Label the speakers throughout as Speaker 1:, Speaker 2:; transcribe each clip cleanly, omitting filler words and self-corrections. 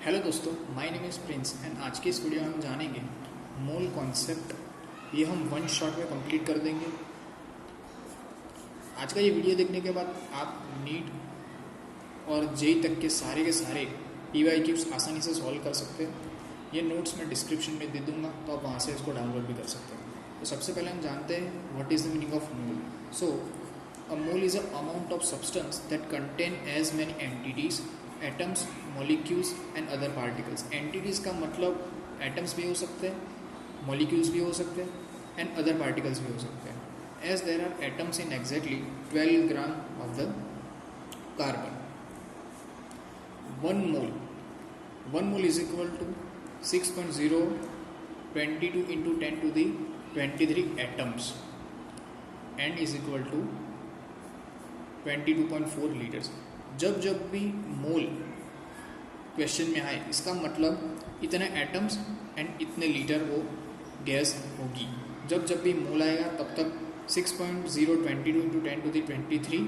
Speaker 1: Hello दोस्तों, my name is Prince and आज के इस वीडियो में हम जानेंगे मोल कॉन्सेप्ट। ये हम वन शॉट में कंप्लीट कर देंगे। आज का ये वीडियो देखने के बाद आप नीट और जेई तक के सारे PYQs आसानी से सॉल्व कर सकते हैं। ये नोट्स मैं डिस्क्रिप्शन में दे दूंगा, तो आप वहाँ से इसको डाउनलोड भी कर सकते हैं। तो सबसे पहले हम जानते हैं what is the meaning of mole. So a mole is a amount of substance that contain as many entities, atoms, molecules and other particles. Entities का मतलब एटम्स भी हो सकते हैं, मॉलिक्यूल्स भी हो सकते हैं एंड अदर पार्टिकल्स भी हो सकते हैं। As there are atoms in exactly 12 gram of the carbon. One mole is equal to 6.022 into 10 to the 23 atoms and is equal to 22.4 litres. जब भी मोल क्वेश्चन में आए, इसका मतलब इतने एटम्स एंड इतने लीटर वो गैस होगी। जब भी मोल आएगा तब तक 6.022 into 10 to the 23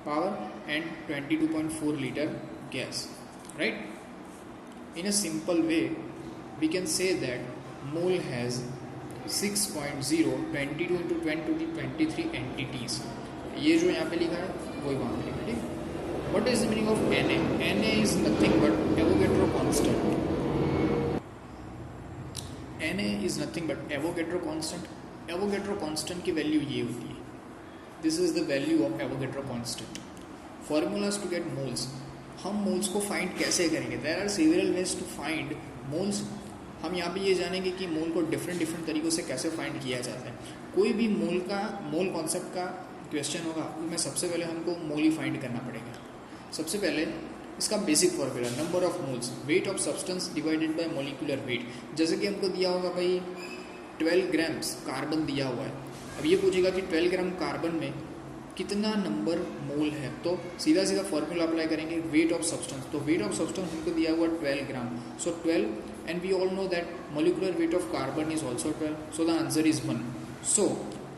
Speaker 1: power and 22.4 litre gas, right. In a simple way, we can say that mole has 6.022 into 10 to the 23 entities। ये जो यहाँ पे लिखा है वही वहाँ पे लिखा है, ठीक। What is the meaning of Na? Na is nothing but Avogadro constant। Na is nothing but Avogadro constant। Avogadro constant की वैल्यू ये होती है। This is the value of Avogadro constant। Formulas to get moles। हम moles को find कैसे करेंगे? There are several ways to find moles. हम यहाँ पे ये जानेंगे कि मोल को डिफरेंट तरीक़ों से कैसे फाइंड किया जाता है। कोई भी मोल कॉन्सेप्ट का क्वेश्चन होगा, उसमें सबसे पहले हमको मोल ही फाइंड करना पड़ेगा। सबसे पहले इसका basic formula, number of moles, wait of substance divided by molecular wait. जैसे कि हमको दिया होगा भाई 12 ग्राम्स कार्बन दिया हुआ है। अब ये पूछेगा कि 12 ग्राम कार्बन में कितना नंबर मोल है, तो सीधा फॉर्मूला अप्लाई करेंगे, वेट ऑफ सब्सटेंस। तो वेट ऑफ सब्सटेंस हमको दिया हुआ 12 ग्राम, so 12 and we all know that molecular weight of carbon is also 12, so the answer is 1। So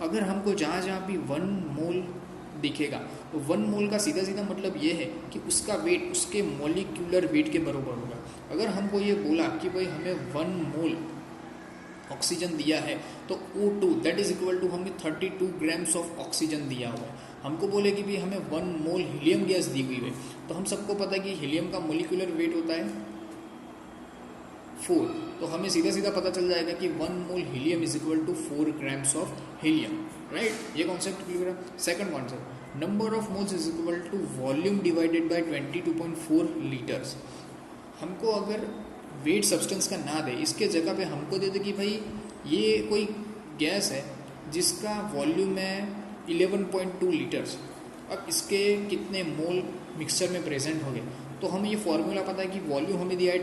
Speaker 1: अगर हमको जहाँ भी 1 मोल दिखेगा, तो 1 मोल का सीधा मतलब ये है कि उसका वेट उसके मॉलिक्यूलर वेट के बराबर होगा। अगर हमको ये बोला कि भाई हमें 1 मोल ऑक्सीजन दिया है, तो O2 that is equal to हमें 32 ग्राम्स ऑफ ऑक्सीजन दिया हुआ है। हमको बोले कि भी हमें 1 मोल हीलियम गैस दी हुई है, तो हम सबको पता है कि हीलियम का मॉलिक्यूलर वेट होता है 4, तो हमें सीधा पता चल जाएगा कि 1 mole helium is equal to 4 grams of helium, right. ये कॉन्सेप्ट क्लियर है। Second concept, number of moles is equal to volume divided by 22.4 litres. हमको अगर वेट सब्सटेंस का ना दे, इसके जगह पे हमको दे दे कि भाई ये कोई गैस है जिसका वॉल्यूम है 11.2 लीटर्स। अब इसके कितने मोल मिक्सचर में प्रेजेंट हो गए, तो हमें ये फॉर्मूला पता है कि वॉल्यूम हमें दिया है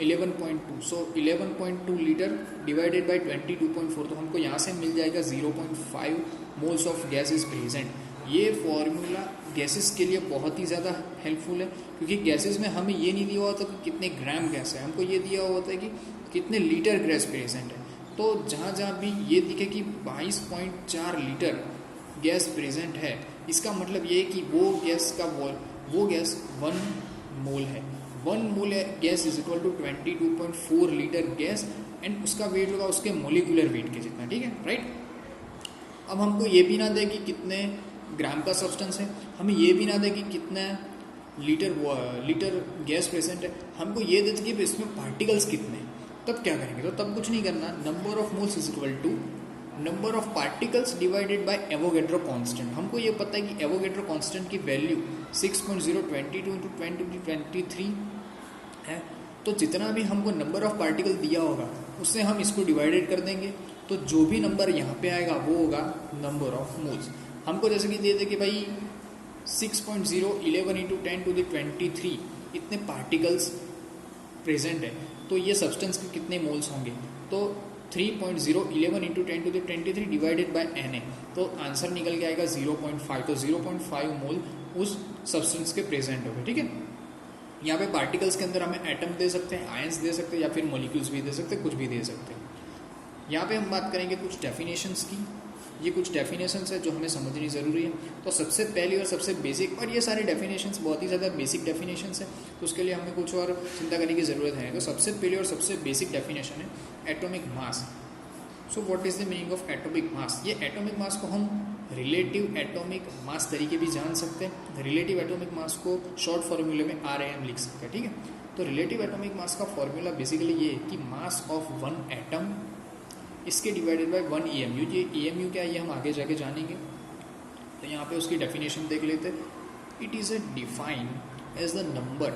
Speaker 1: 11.2, सो 11.2 लीटर डिवाइडेड बाय 22.4, तो हमको यहाँ से मिल जाएगा 0.5 moles of gas is present. ये फॉर्मूला गैसेस के लिए बहुत ही ज़्यादा हेल्पफुल है, क्योंकि गैसेस में हमें ये नहीं दिया होता कि कितने ग्राम गैस है, हमको ये दिया होता है कि कितने लीटर गैस प्रेजेंट है। तो जहाँ भी ये दिखे कि 22.4 लीटर गैस प्रेजेंट है, इसका मतलब ये है कि वो गैस 1 मोल है। 1 mole gas is equal to 22.4 litre gas and उसका वेट होगा उसके मोलिकुलर वेट के जितना, ठीक है, राइट। अब हमको ये भी ना दे कि कितने ग्राम का सब्सटेंस है, हमें ये भी ना दे कि कितना लीटर गैस प्रेजेंट है, हमको ये दे कि इसमें पार्टिकल्स कितने। तब क्या करेंगे? तो तब कुछ नहीं करना, number of moles is equal to number of particles divided by Avogadro constant. हमको ये पता है कि एवोगैड्रो कांस्टेंट की वैल्यू 6.022 into 10 to the 23 है। तो जितना भी हमको नंबर ऑफ पार्टिकल दिया होगा उससे हम इसको डिवाइडेड कर देंगे, तो जो भी नंबर यहाँ पे आएगा वो होगा नंबर ऑफ मोल्स। हमको जैसे कि दे दे कि भाई 6.011 into 10 to the 23 इतने पार्टिकल्स प्रेजेंट है, तो ये सब्सटेंस के कितने मोल्स होंगे, तो 3.011 into 10 to the 23 divided by Na, तो आंसर निकल के आएगा 0.5। तो 0.5 मोल उस सब्सटेंस के प्रेजेंट हो गए, ठीक है। यहाँ पे पार्टिकल्स के अंदर हमें एटम दे सकते हैं, आयंस दे सकते हैं, या फिर मॉलिक्यूल्स भी दे सकते हैं, कुछ भी दे सकते हैं। यहाँ पे हम बात करेंगे कुछ डेफिनेशंस की। ये कुछ डेफिनेशंस है जो हमें समझनी ज़रूरी है। तो सबसे पहली और सबसे बेसिक, और ये सारे डेफिनेशंस बहुत ही ज़्यादा बेसिक डेफिनेशंस है, तो उसके लिए हमें कुछ और चिंता करने की ज़रूरत है। तो सबसे पहली और सबसे बेसिक डेफिनेशन है atomic mass. So what is the meaning of atomic मास? ये एटॉमिक मास को हम रिलेटिव एटॉमिक मास तरीके भी जान सकते हैं। रिलेटिव एटॉमिक मास को शॉर्ट फॉर्मूले में RAM लिख सकते हैं, ठीक है। तो रिलेटिव एटॉमिक मास का फॉर्मूला बेसिकली ये है कि मास ऑफ वन एटम इसके डिवाइडेड बाय 1 EMU। ये EMU क्या है ये हम आगे जाके जानेंगे। तो यहाँ पे उसकी डेफिनेशन देख लेते हैं। It is a define as the number,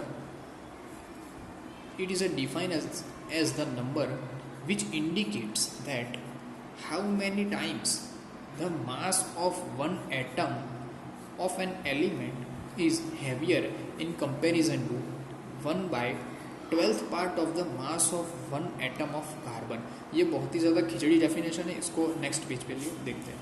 Speaker 1: it is a define as the number which indicates that how many times the mass of one atom of an element is heavier in comparison to 1 by 12th part of the mass of one atom of carbon। ये बहुत ही ज़्यादा खिचड़ी definition है, इसको next page पे लिए देखते हैं।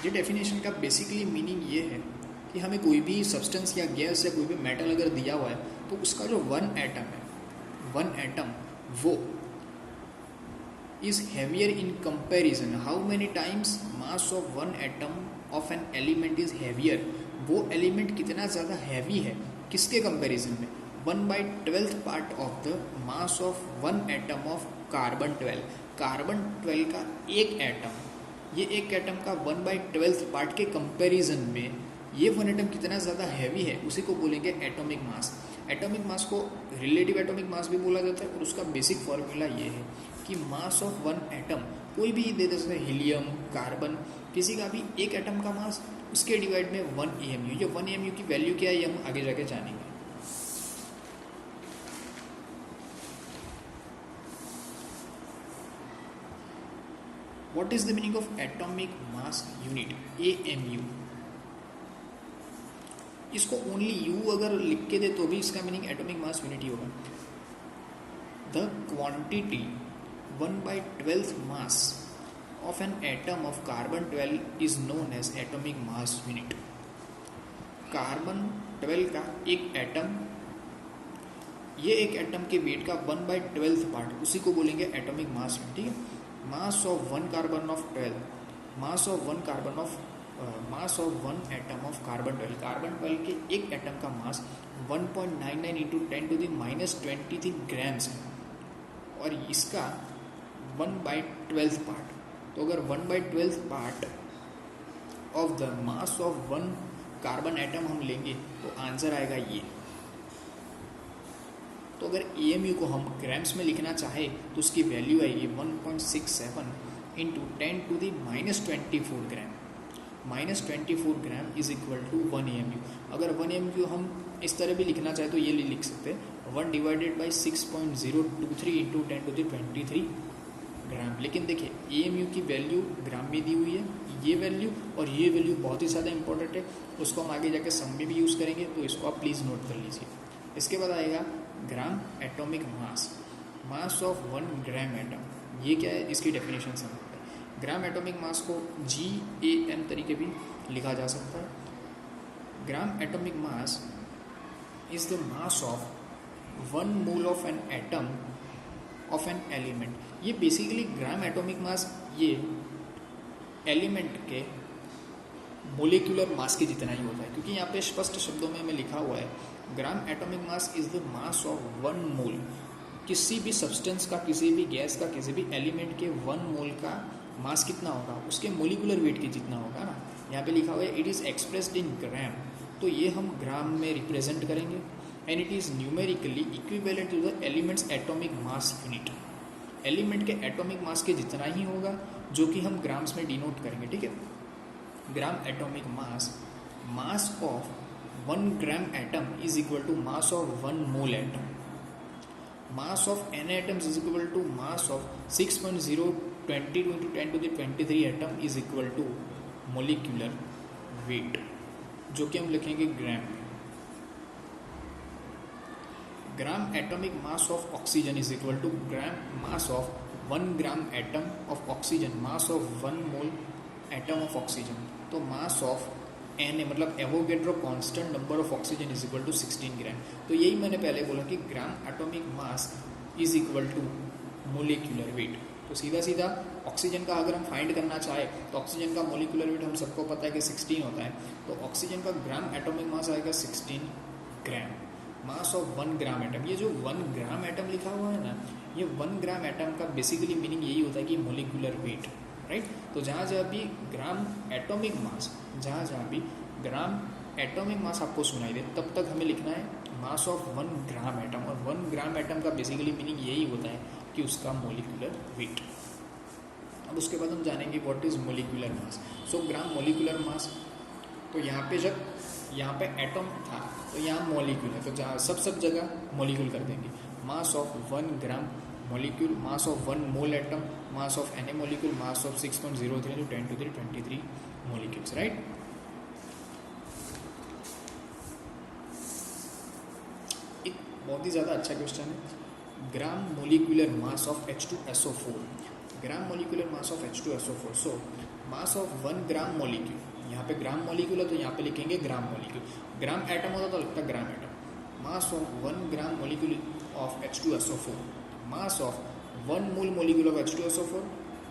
Speaker 1: ये डेफिनेशन का बेसिकली मीनिंग ये है कि हमें कोई भी सब्सटेंस या गैस या कोई भी मेटल अगर दिया हुआ है तो उसका जो वन एटम है, वन एटम वो is heavier in comparison how many times mass of one atom of an element is heavier. वो एलिमेंट कितना ज़्यादा हैवी है किसके कंपैरिजन में? 1/12th part of the mass of one atom of carbon 12। Carbon 12 का एक atom, ये एक एटम का 1/12th पार्ट के कंपैरिजन में ये वन एटम कितना ज़्यादा हैवी है उसी को बोलेंगे एटॉमिक मास। एटॉमिक मास को रिलेटिव एटॉमिक मास भी बोला जाता है और उसका बेसिक फॉर्मूला ये है कि मास ऑफ वन एटम कोई भी दे दे सकते, हीलियम, कार्बन, किसी का भी एक एटम का मास उसके डिवाइड में 1 EMU। ये 1 EMU की वैल्यू क्या है ये हम आगे जाके जानेंगे। What is the meaning of atomic mass unit AMU? इसको ओनली यू अगर लिख के दे तो भी इसका मीनिंग एटॉमिक मास यूनिट ही होगा। The quantity 1/12th mass of an atom of carbon 12 is known as atomic mass unit. Carbon 12 का एक एटम, ये एक एटम के वेट का 1/12th पार्ट उसी को बोलेंगे एटॉमिक मास यूनिट, ठीक है। Mass of one carbon of 12, mass of one carbon of mass of one atom of carbon 12, carbon 12 के एक एटम का मास 1.99 इंटू 10⁻23 ग्राम्स है और इसका 1/12th पार्ट। तो अगर 1/12th part of the mass of one carbon atom हम लेंगे तो आंसर आएगा ये। तो अगर AMU को हम ग्राम्स में लिखना चाहे तो उसकी वैल्यू आएगी 1.67 into 10⁻24 gram. -24 gram is equal to 1 AMU। अगर 1 AMU हम इस तरह भी लिखना चाहे तो ये लिख सकते हैं 1/6.023 इंटू 10⁻23 ग्राम। लेकिन देखिए AMU की वैल्यू ग्राम में दी हुई है, ये वैल्यू और ये वैल्यू बहुत ही ज़्यादा इंपॉर्टेंट है, उसको हम आगे जाके सम में भी यूज़ करेंगे, तो इसको आप प्लीज़ नोट कर लीजिए। इसके बाद आएगा ग्राम atomic mass, mass of 1 gram atom. ये क्या है, इसकी डेफिनेशन समझते हैं। ग्राम एटॉमिक मास को GAM तरीके भी लिखा जा सकता है। Gram atomic mass is the mass of 1 mole of an atom of an element. ये बेसिकली ग्राम एटॉमिक मास ये एलिमेंट के मोलिकुलर मास के जितना ही होता है, क्योंकि यहाँ पे स्पष्ट शब्दों में हमें लिखा हुआ है gram atomic mass is the mass of 1 मोल। किसी भी सब्सटेंस का, किसी भी गैस का, किसी भी एलिमेंट के 1 मोल का मास कितना होगा, उसके मोलिकुलर वेट के जितना होगा ना। यहाँ पे लिखा हुआ है it is expressed in gram, तो ये हम ग्राम में रिप्रेजेंट करेंगे। And it is numerically equivalent to the element's atomic mass unit. Element के एटॉमिक मास के जितना ही होगा जो कि हम ग्राम्स में डिनोट करेंगे, ठीक है। Gram atomic mass, mass of 1 gram atom is equal to mass of 1 mole atom. Mass of n atoms is equal to mass of 6.022 into 10⁻23 atom is equal to molecular weight, जो कि हम लिखेंगे gram में। Gram atomic mass of oxygen is equal to gram mass of 1 gram atom of oxygen, mass of 1 mole atom of oxygen. तो mass of N A मतलब Avogadro constant number of oxygen is equal to 16 gram. तो यही मैंने पहले बोला कि gram atomic mass is equal to molecular weight. तो सीधा सीधा ऑक्सीजन का अगर हम फाइंड करना चाहे तो ऑक्सीजन का मोलिकुलर वेट हम सबको पता है कि 16 होता है, तो ऑक्सीजन का ग्राम एटॉमिक मास आएगा 16 ग्राम। मास ऑफ 1 ग्राम एटम, ये जो 1 ग्राम एटम लिखा हुआ है ना, ये 1 ग्राम एटम का बेसिकली मीनिंग यही होता है कि मोलिकुलर वेट, राइट। तो जहाँ जहाँ भी ग्राम एटॉमिक मास, जहाँ जहाँ भी ग्राम एटॉमिक मास आपको सुनाई दे तब तक हमें लिखना है मास ऑफ 1 ग्राम एटम, और 1 ग्राम एटम का बेसिकली मीनिंग यही होता है कि उसका मोलिकुलर वेट। अब उसके बाद हम जानेंगे what is molecular mass. So gram molecular मास, तो यहाँ पे जब यहाँ पे एटम था तो यहाँ मॉलिक्यूल है, तो जहाँ सब जगह मॉलिक्यूल कर देंगे। Mass of 1 gram molecule, mass of 1 mole atom, mass of N A molecule, mass of 6.03 to 10 to the 23 molecules, right. एक बहुत ही ज़्यादा अच्छा क्वेश्चन है, gram molecular mass of H2SO4, gram molecular mass of H2SO4। So mass of 1 gram molecule, यहाँ पे gram molecule है तो यहाँ पे लिखेंगे ग्राम मॉलिक्यूल, ग्राम एटम होता तो लगता gram atom. Mass of 1 gram molecule of H2SO4, mass of 1 mole molecule of H2SO4,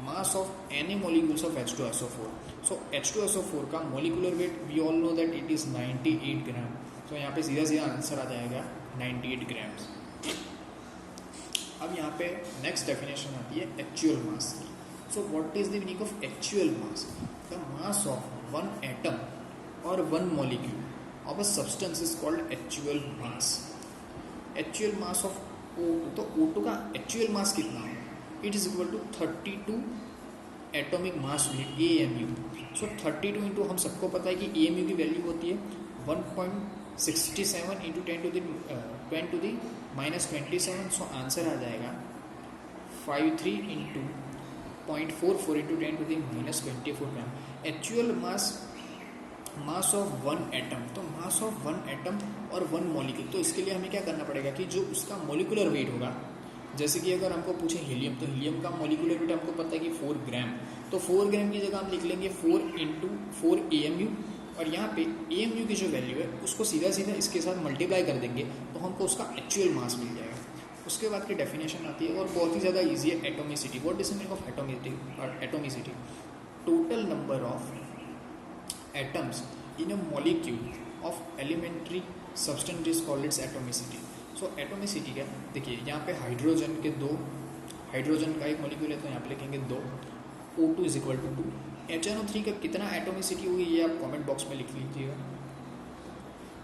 Speaker 1: mass of any molecules of H2SO4। So H2SO4 का molecular weight we all know that it is 98 gram. तो यहाँ पे सीधा सीधा answer आ जाएगा 98 grams. अब यहाँ पे नेक्स्ट डेफिनेशन आती है एक्चुअल मास की। So what is the meaning of actual mass? The mass of 1 atom और 1 molecule of a substance is called actual mass. Actual mass of O2, तो O2 का एक्चुअल मास कितना है? It is equal to 32 atomic mass unit AMU। So 32 into, हम सबको पता है कि AMU की वैल्यू होती है 1.67 into 10 to the -27। So answer आ जाएगा 53 into 0.44 into 10 to the -24 gram. Actual mass of 1 atom, तो मास ऑफ 1 एटम और 1 मॉलिक्यूल, तो इसके लिए हमें क्या करना पड़ेगा कि जो उसका मॉलिकुलर वेट होगा, जैसे कि अगर हमको पूछे हीलियम, तो हीलियम का मॉलिकुलर वेट हमको पता है कि 4 ग्राम, तो 4 ग्राम की जगह हम लिख लेंगे 4 इंटू 4 AMU, और यहाँ पे AMU की जो वैल्यू है उसको सीधा सीधा इसके साथ मल्टीप्लाई कर देंगे तो हमको उसका एक्चुअल मास मिल जाएगा। उसके बाद की डेफिनेशन आती है और बहुत ही ज़्यादा ईजी है, atomicity. What is the meaning of atomicity? Total number of atoms in a molecule of elementary substance is called its atomicity. So atomicity क्या, देखिए यहाँ पे हाइड्रोजन के 2, हाइड्रोजन का एक मॉलिक्यूल है तो यहाँ पे लिखेंगे 2, O2 is equal to 2। HNO3 का कितना एटोमिसिटी हुई ये आप कमेंट बॉक्स में लिख लीजिएगा।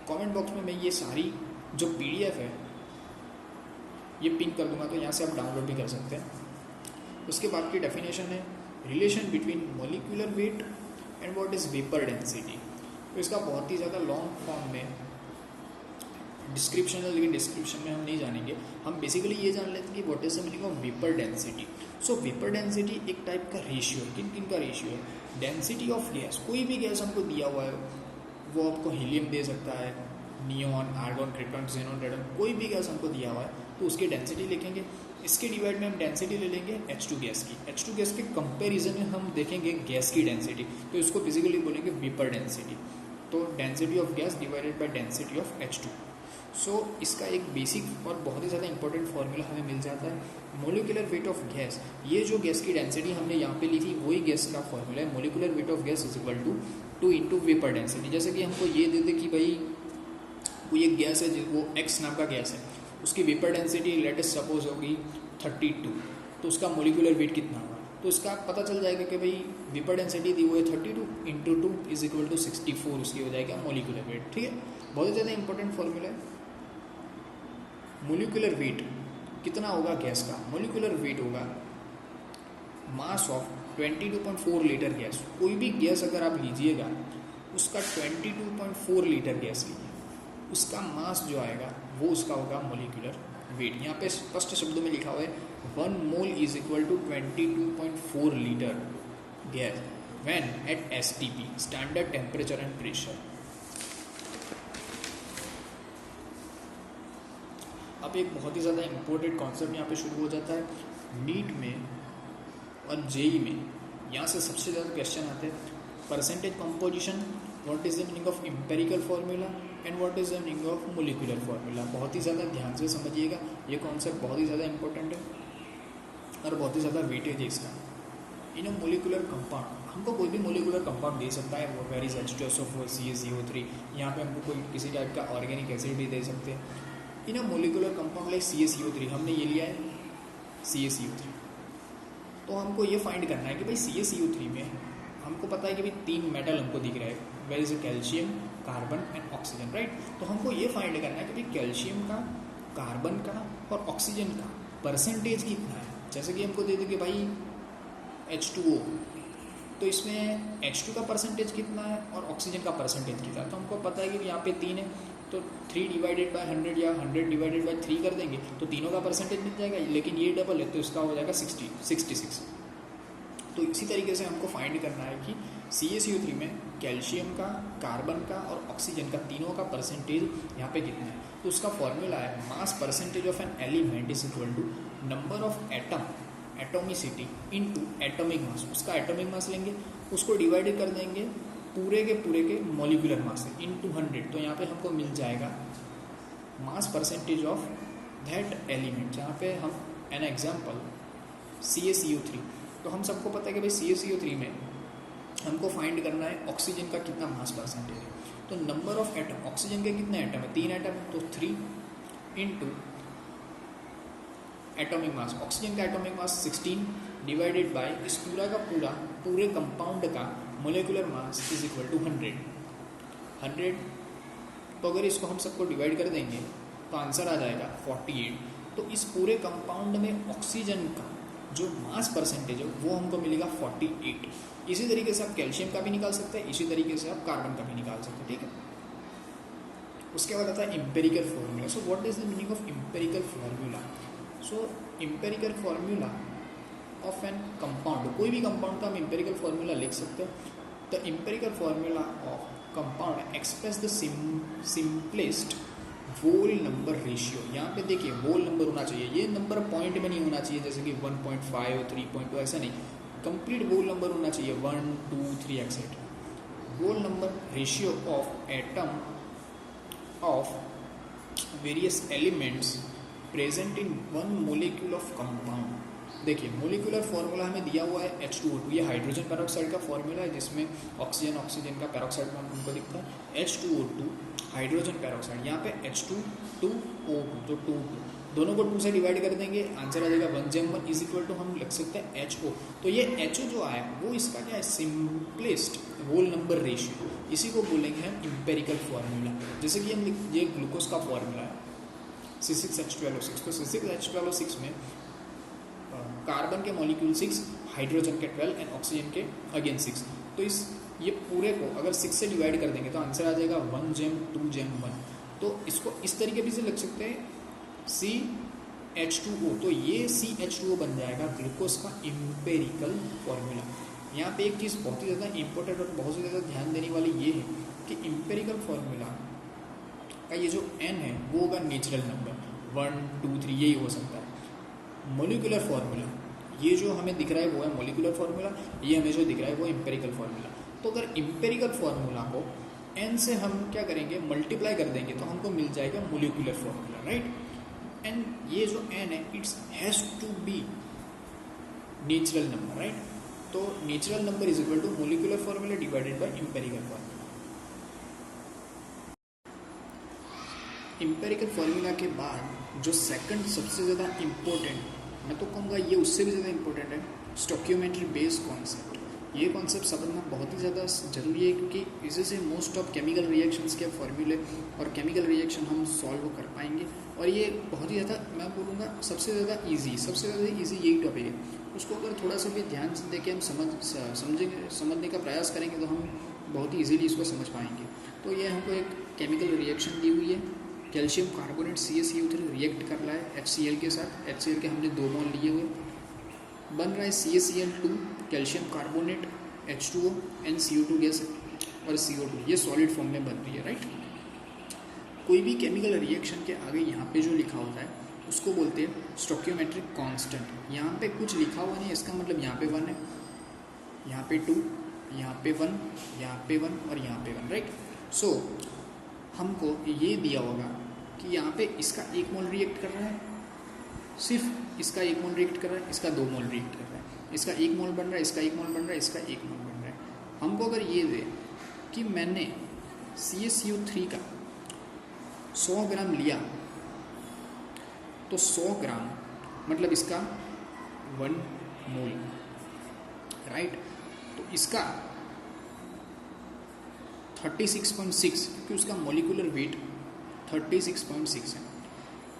Speaker 1: कमेंट बॉक्स में मैं ये सारी जो PDF है ये पिन कर दूंगा, तो यहाँ से आप डाउनलोड भी कर सकते हैं। उसके बाद की डेफिनेशन है relation between molecular weight and what is vapour density. तो इसका बहुत ही ज़्यादा लॉन्ग फॉर्म में डिस्क्रिप्शन है, लेकिन डिस्क्रिप्शन में हम नहीं जानेंगे। हम बेसिकली ये जान लेते हैं कि what is the meaning of vapour density. So vapour density एक टाइप का रेशियो है, किन किन का रेशियो है? डेंसिटी ऑफ गैस, कोई भी गैस हमको दिया हुआ है, वो आपको हीलियम दे सकता है, neon, argon, krypton, xenon, radon, कोई भी गैस हमको दिया हुआ है तो उसकी डेंसिटी लिखेंगे। इसके डिवाइड में हम डेंसिटी ले लेंगे H2 गैस की। H2 गैस के कंपैरिजन में हम देखेंगे गैस की डेंसिटी, तो इसको बेसिकली बोलेंगे वेपर डेंसिटी। तो density of gas divided by density of H2। सो इसका एक बेसिक और बहुत ही ज़्यादा इंपॉर्टेंट फॉर्मूला हमें मिल जाता है, मोलिकुलर वेट ऑफ गैस। ये जो गैस की डेंसिटी हमने यहाँ पे ली थी वही गैस का फॉर्मूला है, molecular weight of gas is equal to 2 into vapour density. जैसे कि हमको ये दे दे कि भाई वो एक गैस है, वो X नाम का गैस है, उसकी वेपर डेंसिटी लेटेस्ट सपोज होगी 32, तो उसका मोलिकुलर वेट कितना होगा, तो इसका पता चल जाएगा कि भाई वेपर डेंसिटी दी हुई है 32 इंटू 2 इज इक्वल टू 64, उसकी हो जाएगा मोलिकुलर वेट। ठीक है, बहुत ही ज़्यादा इंपॉर्टेंट फॉर्मूला है। मोलिकुलर वेट कितना होगा गैस का? मोलिकुलर वेट होगा मास ऑफ 22.4 लीटर गैस। कोई भी गैस अगर आप लीजिएगा उसका 22.4 लीटर गैस लीजिए, उसका मास जो आएगा वो उसका होगा मोलिकुलर वेट। यहाँ पे स्पष्ट शब्दों में लिखा हुआ है 1 mole is equal to 22.4 litre gas when at STP, standard temperature and pressure. अब एक बहुत ही ज़्यादा इंपॉर्टेंट कॉन्सेप्ट यहाँ पे शुरू हो जाता है नीट में और JEE में। यहाँ से सबसे ज़्यादा क्वेश्चन आते हैं percentage composition what is the meaning of empirical formula and what is the meaning of molecular formula. बहुत ही ज़्यादा ध्यान से समझिएगा, ये कॉन्सेप्ट बहुत ही ज़्यादा इंपॉर्टेंट है और बहुत ही ज़्यादा वेटेज है इसका। इन अ मोलिकुलर कंपाउंड, हमको कोई भी मोलिकुलर कंपाउंड दे सकता है, वो वेर इज H2SO4 CaCO3, यहाँ पे हमको कोई किसी टाइप का ऑर्गेनिक एसिड भी दे सकते हैं। इन अ मोलिकुलर कंपाउंड लाइक CaCO3, हमने ये लिया है CaCO3, तो हमको ये फाइंड करना है कि भाई CaCO3 में हमको पता है कि भाई 3 मेटल हमको दिख रहा है, where is calcium, carbon and oxygen, right. तो हमको ये फाइंड करना है कि भाई कैल्शियम का, कार्बन का और ऑक्सीजन का परसेंटेज कितना है। जैसे कि हमको दे दें कि भाई H2O, तो इसमें H2 का परसेंटेज कितना है और ऑक्सीजन का परसेंटेज कितना है। तो हमको पता है कि यहाँ पे 3 है, तो 3 डिवाइडेड बाय 100 या 100 डिवाइडेड बाय 3 कर देंगे तो तीनों का परसेंटेज मिल जाएगा। लेकिन ये डबल है तो इसका हो जाएगा 66। तो इसी तरीके से हमको फाइंड करना है कि CaCO3 में कैल्शियम का, कार्बन का और ऑक्सीजन का तीनों का परसेंटेज यहाँ पे कितना है। तो उसका फॉर्मूला है mass percentage of an element is equal to number of atom, atomicity into atomic mass. उसका एटॉमिक मास लेंगे, उसको डिवाइड कर देंगे पूरे के मॉलिक्यूलर मास से इनटू 100। तो यहाँ पे हमको मिल जाएगा मास परसेंटेज ऑफ दैट एलिमेंट। जहाँ पे हम एन एग्जाम्पल CaCO3, तो हम सबको पता है कि भाई CaCO3 में हमको फाइंड करना है ऑक्सीजन का कितना मास परसेंटेज है। तो नंबर ऑफ एटम, ऑक्सीजन के कितने एटम है, 3 एटम, तो 3 इनटू एटॉमिक मास, ऑक्सीजन का एटॉमिक मास 16 डिवाइडेड बाय इस पूरे कंपाउंड का molecular mass is equal to 100। तो अगर इसको हम सबको डिवाइड कर देंगे तो आंसर आ जाएगा 48। तो इस पूरे कंपाउंड में ऑक्सीजन का जो मास परसेंटेज है वो हमको मिलेगा 48। इसी तरीके से आप कैल्शियम का भी निकाल सकते हैं, इसी तरीके से आप कार्बन का भी निकाल सकते हैं, ठीक है। उसके बाद आता है empirical formula. So what is the meaning of empirical formula. So empirical formula of an compound, कोई भी कंपाउंड का हम एम्पेरिकल फार्मूला लिख सकते हैं। The empirical formula of compound express the simplest whole number ratio. यहाँ पे देखिए वोल नंबर होना चाहिए, ये नंबर पॉइंट में नहीं होना चाहिए जैसे कि 1.5 3.2 ऐसा नहीं, कंप्लीट वोल नंबर होना चाहिए 1 2 3 etcetera. Whole number ratio of atom of various elements present in one molecule of compound. देखिए मोलिकुलर फार्मूला हमें दिया हुआ है H2O2, ये हाइड्रोजन पेरोक्साइड का फार्मूला है जिसमें ऑक्सीजन का पेरोक्साइड नाम हमको दिखता है H2O2 हाइड्रोजन पेरोक्साइड। यहाँ पे H2O2 तो 2 दोनों को 2 से डिवाइड कर देंगे, आंसर आ जाएगा 1 इज इक्वल टू हम लिख सकते हैं HO। तो ये HO जो आया वो इसका क्या है, सिंपलेस्ट होल नंबर रेशियो, इसी को बोलेंगे हम एम्पेरिकल फार्मूला। जैसे कि हम ये ग्लूकोज का फार्मूला है C6H12O6, तो C6H12O6 में कार्बन के मॉलिक्यूल 6, हाइड्रोजन के 12 एंड ऑक्सीजन के अगेन 6। तो इस ये पूरे को अगर 6 से डिवाइड कर देंगे तो आंसर आ जाएगा 1 जेम 2 जेम 1। तो इसको इस तरीके भी से लिख सकते हैं CH2O, तो ये CH2O बन जाएगा ग्लूकोज का एम्पेरिकल फार्मूला। यहाँ पे एक चीज़ बहुत ही ज़्यादा इंपॉर्टेंट और बहुत ही ज़्यादा ध्यान देने वाली ये है कि एम्पेरिकल फार्मूला का ये जो n है वो होगा नेचुरल नंबर 1 2 3 यही हो सकता है। मोलिकुलर फार्मूला ये जो हमें दिख रहा है वो है मोलिकुलर फार्मूला, ये हमें जो दिख रहा है वो एम्पेरिकल फार्मूला। तो अगर एम्पेरिकल फार्मूला को n से हम क्या करेंगे, मल्टीप्लाई कर देंगे तो हमको मिल जाएगा मोलिकुलर फार्मूला, राइट। एंड ये जो n है it's has to be natural number, right. तो natural number is equal to molecular formula divided by empirical formula. Empirical formula के बाद जो सेकंड सबसे ज़्यादा इम्पोर्टेंट, मैं तो कहूँगा ये उससे भी ज़्यादा इम्पोर्टेंट है, स्टोकियोमेट्री बेस्ड कॉन्सेप्ट। ये कॉन्सेप्ट समझना बहुत ही ज़्यादा ज़रूरी है क्योंकि इसी से मोस्ट ऑफ केमिकल रिएक्शंस के फॉर्मूले और केमिकल रिएक्शन हम सॉल्व कर पाएंगे। और ये बहुत ही ज़्यादा मैं बोलूँगा सबसे ज़्यादा ईजी यही टॉपिक है। उसको अगर थोड़ा सा भी ध्यान से देके हम समझने का प्रयास करेंगे तो हम बहुत ही ईजीली इसको समझ पाएंगे। तो ये हमको एक केमिकल रिएक्शन दी हुई है, कैल्शियम कार्बोनेट CaCO3 रिएक्ट कर रहा है HCl के साथ। HCl के हमने 2 मोल लिए हुए, बन रहा है CaCl2 calcium carbonate H2O and CO2 gas और CO2, ये सॉलिड फॉर्म में बन रही है, राइट। कोई भी केमिकल रिएक्शन के आगे यहाँ पे जो लिखा होता है उसको बोलते हैं स्टोकियोमेट्रिक कांस्टेंट। यहाँ पे कुछ लिखा हुआ नहीं है, इसका मतलब यहाँ पे 1 है, यहाँ पे 2, यहाँ पे 1, यहाँ पे 1 और यहाँ पे 1, राइट। सो हमको ये दिया होगा कि यहाँ पे इसका 1 मोल रिएक्ट कर रहा है, सिर्फ इसका 1 मोल रिएक्ट कर रहा है, इसका 2 मोल रिएक्ट कर रहा है, इसका 1 मोल बन रहा है, इसका 1 मोल बन रहा है, इसका 1 मोल बन रहा है। हमको अगर ये दे कि मैंने CaCO3 का 100 ग्राम लिया, तो 100 ग्राम मतलब इसका 1 मोल, राइट। तो इसका 36.6, क्योंकि उसका मॉलिक्यूलर वेट 36.6 है,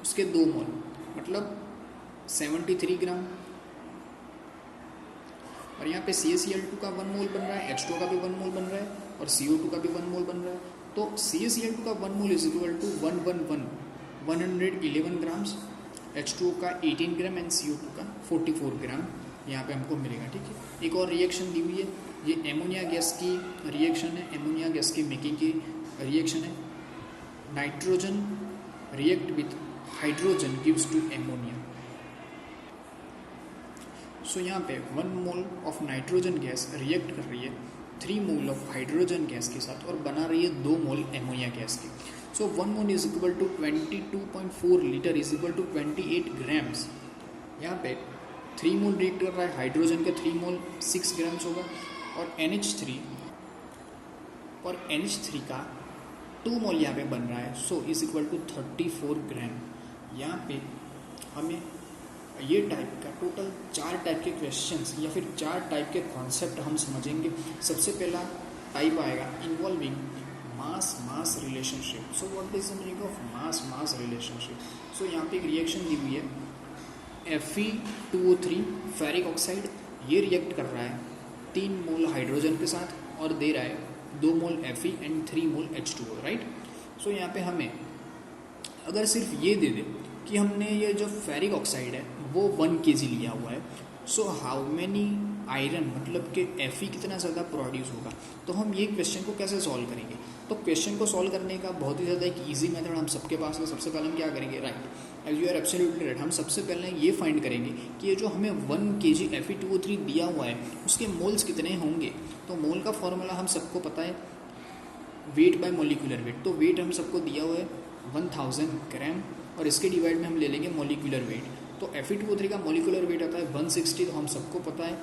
Speaker 1: उसके 2 मोल मतलब 73 ग्राम। और यहाँ पे CaCl2 का 1 मोल बन रहा है, H2O का भी 1 मोल बन रहा है और CO2 का भी 1 मोल बन रहा है। तो CaCl2 का 1 mole is equal to 111 grams, H2O का 18 ग्राम एंड CO2 का 44 ग्राम यहाँ पे हमको मिलेगा, ठीक है। एक और रिएक्शन दी हुई है, ये एमोनिया गैस की रिएक्शन है, एमोनिया गैस की मेकिंग की रिएक्शन है। Nitrogen react with hydrogen gives to ammonia. So यहाँ पे 1 mole of nitrogen gas react कर रही है 3 मोल ऑफ हाइड्रोजन गैस के साथ और बना रही है 2 मोल एमोनिया गैस की। So 1 mole is equal to 22.4 litre is equal to 28 grams. यहाँ पे 3 मोल रिएक्ट कर रहा है, हाइड्रोजन का 3 मोल 6 ग्राम्स होगा और NH3 का 2 मोल यहाँ पे बन रहा है, सो इज इक्वल टू 34 ग्राम। यहाँ पे हमें ये टाइप का टोटल 4 टाइप के क्वेश्चंस या फिर 4 टाइप के कॉन्सेप्ट हम समझेंगे। सबसे पहला टाइप आएगा involving mass relationship. So what is the meaning of mass relationship? So यहाँ पे एक रिएक्शन दी हुई है Fe2O3 फेरिक ऑक्साइड, ये रिएक्ट कर रहा है 3 मोल हाइड्रोजन के साथ और दे रहा है 2 mole Fe and 3 mole H2O, right. So यहाँ पे हमें अगर सिर्फ ये दे दे कि हमने ये जो फेरिक ऑक्साइड है वो 1 kg लिया हुआ है, सो हाउ मैनी आयरन मतलब कि Fe कितना ज़्यादा प्रोड्यूस होगा, तो हम ये क्वेश्चन को कैसे सॉल्व करेंगे? तो क्वेश्चन को सॉल्व करने का बहुत ही ज़्यादा एक इजी मेथड हम सबके पास है। सबसे पहले हम क्या करेंगे, right, as you are absolutely right, हम सबसे पहले ये फाइंड करेंगे कि ये जो हमें 1 kg Fe2O3 दिया हुआ है उसके मोल्स कितने होंगे। तो मोल का फॉर्मूला हम सबको पता है, वेट बाय मोलिकुलर वेट। तो वेट हम सबको दिया हुआ है 1000 ग्राम और इसके डिवाइड में हम ले लेंगे मोलिकुलर वेट। तो Fe2O3 का मोलिकुलर वेट आता है 160, तो हम सबको पता है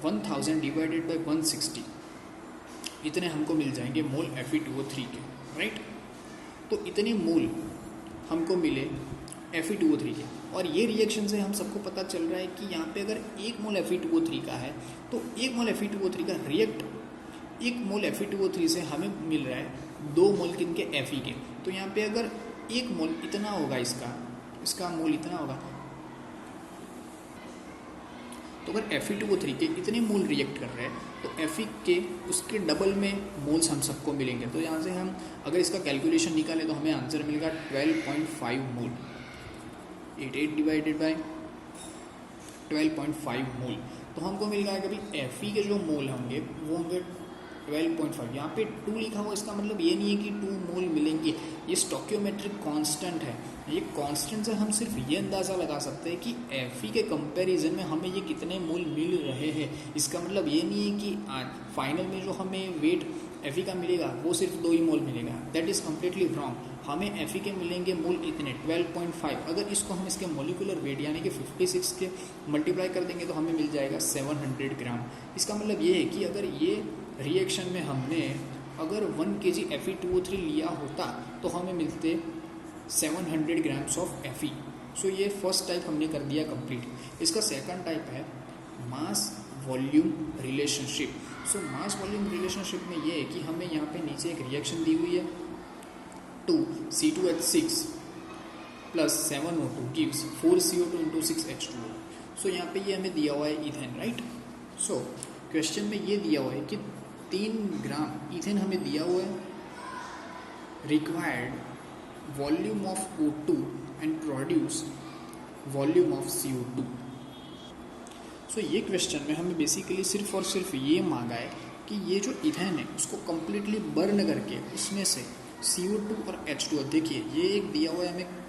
Speaker 1: 1000 डिवाइडेड बाय 160, इतने हमको मिल जाएंगे मोल Fe2O3 के, राइट। तो इतने मोल हमको मिले Fe2O3 के, और ये रिएक्शन से हम सबको पता चल रहा है कि यहाँ पे अगर 1 मोल Fe2O3 का है तो 1 मोल Fe2O3 का रिएक्ट 1 मोल Fe2O3 से हमें मिल रहा है 2 मोल किनके Fe के। तो यहाँ पे अगर 1 मोल इतना होगा, इसका मोल इतना होगा, तो अगर Fe2O3 के इतने मोल रिएक्ट कर रहे हैं तो Fe के उसके डबल में मोल्स हम सबको मिलेंगे। तो यहाँ से हम अगर इसका कैलकुलेशन निकालें तो हमें आंसर मिलेगा 12.5 मोल। 88 डिवाइडेड बाय 12.5 मोल, तो हमको मिल जाएगा भाई Fe के जो मोल होंगे वो होंगे 12.5। यहाँ पे 2 लिखा हुआ, इसका मतलब ये नहीं है कि 2 मोल मिलेंगे, ये स्टोकियोमेट्रिक कांस्टेंट है। ये कांस्टेंट से हम सिर्फ ये अंदाज़ा लगा सकते हैं कि Fe के कंपैरिजन में हमें ये कितने मोल मिल रहे हैं। इसका मतलब ये नहीं है कि फाइनल में जो हमें वेट Fe का मिलेगा वो सिर्फ 2 ही मोल मिलेगा, दैट इज़ कम्प्लीटली रॉन्ग। हमें Fe के मिलेंगे मोल इतने 12.5। अगर इसको हम इसके मोलिकुलर वेट यानी कि 56 के मल्टीप्लाई कर देंगे तो हमें मिल जाएगा 700 ग्राम। इसका मतलब ये है कि अगर ये रिएक्शन में हमने अगर 1 kg Fe2O3 लिया होता तो हमें मिलते 700 ग्राम्स ऑफ Fe। सो ये फर्स्ट टाइप हमने कर दिया कंप्लीट। इसका सेकंड टाइप है मास वॉल्यूम रिलेशनशिप। सो मास वॉल्यूम रिलेशनशिप में ये है कि हमें यहाँ पे नीचे एक रिएक्शन दी हुई है 2C2H6 plus 7O2 gives 4CO2 into 6H2O। सो यहाँ पे ये हमें दिया हुआ है इथेन, राइट। सो क्वेश्चन में ये दिया हुआ है कि 3 ग्राम इथेन हमें दिया हुआ है, required volume of O2 and produce volume of CO2। सो ये क्वेश्चन में हमें बेसिकली सिर्फ और सिर्फ ये मांगा है कि ये जो इथेन है उसको कम्प्लीटली बर्न करके उसमें से CO2 और H2O, देखिए ये एक दिया हुआ है हमें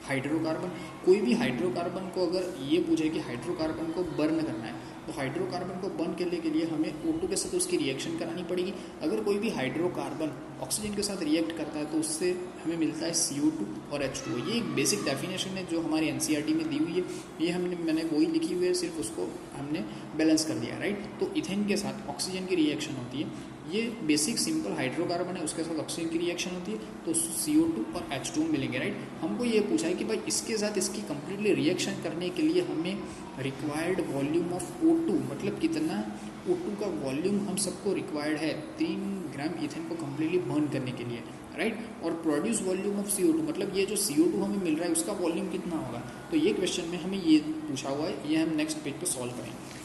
Speaker 1: हाइड्रोकार्बन। कोई भी हाइड्रोकार्बन को अगर ये पूछे कि हाइड्रोकार्बन को बर्न करना है तो हाइड्रोकार्बन को बर्न करने के लिए हमें O2 के साथ उसकी रिएक्शन करानी पड़ेगी। अगर कोई भी हाइड्रोकार्बन ऑक्सीजन के साथ रिएक्ट करता है तो उससे हमें मिलता है CO2 और H2O। ये एक बेसिक डेफिनेशन है जो हमारी NCERT में दी हुई है, ये मैंने वही लिखी हुई है, सिर्फ उसको हमने बैलेंस कर दिया, राइट। तो इथेन के साथ ऑक्सीजन की रिएक्शन होती है, ये बेसिक सिंपल हाइड्रोकार्बन है, उसके साथ ऑक्सीजन की रिएक्शन होती है तो CO2 और H2O मिलेंगे, राइट। हमको ये पूछा है कि भाई इसके साथ इसकी कंप्लीटली रिएक्शन करने के लिए हमें रिक्वायर्ड वॉल्यूम ऑफ O2 मतलब कितना O2 का वॉल्यूम हम सबको रिक्वायर्ड है 3 ग्राम इथेन को कंप्लीटली बर्न करने के लिए, राइट। और प्रोड्यूस वॉल्यूम ऑफ CO2 मतलब ये जो CO2 हमें मिल रहा है उसका वॉल्यूम कितना होगा। तो ये क्वेश्चन में हमें ये पूछा हुआ है, ये हम नेक्स्ट पेज पे सॉल्व करेंगे।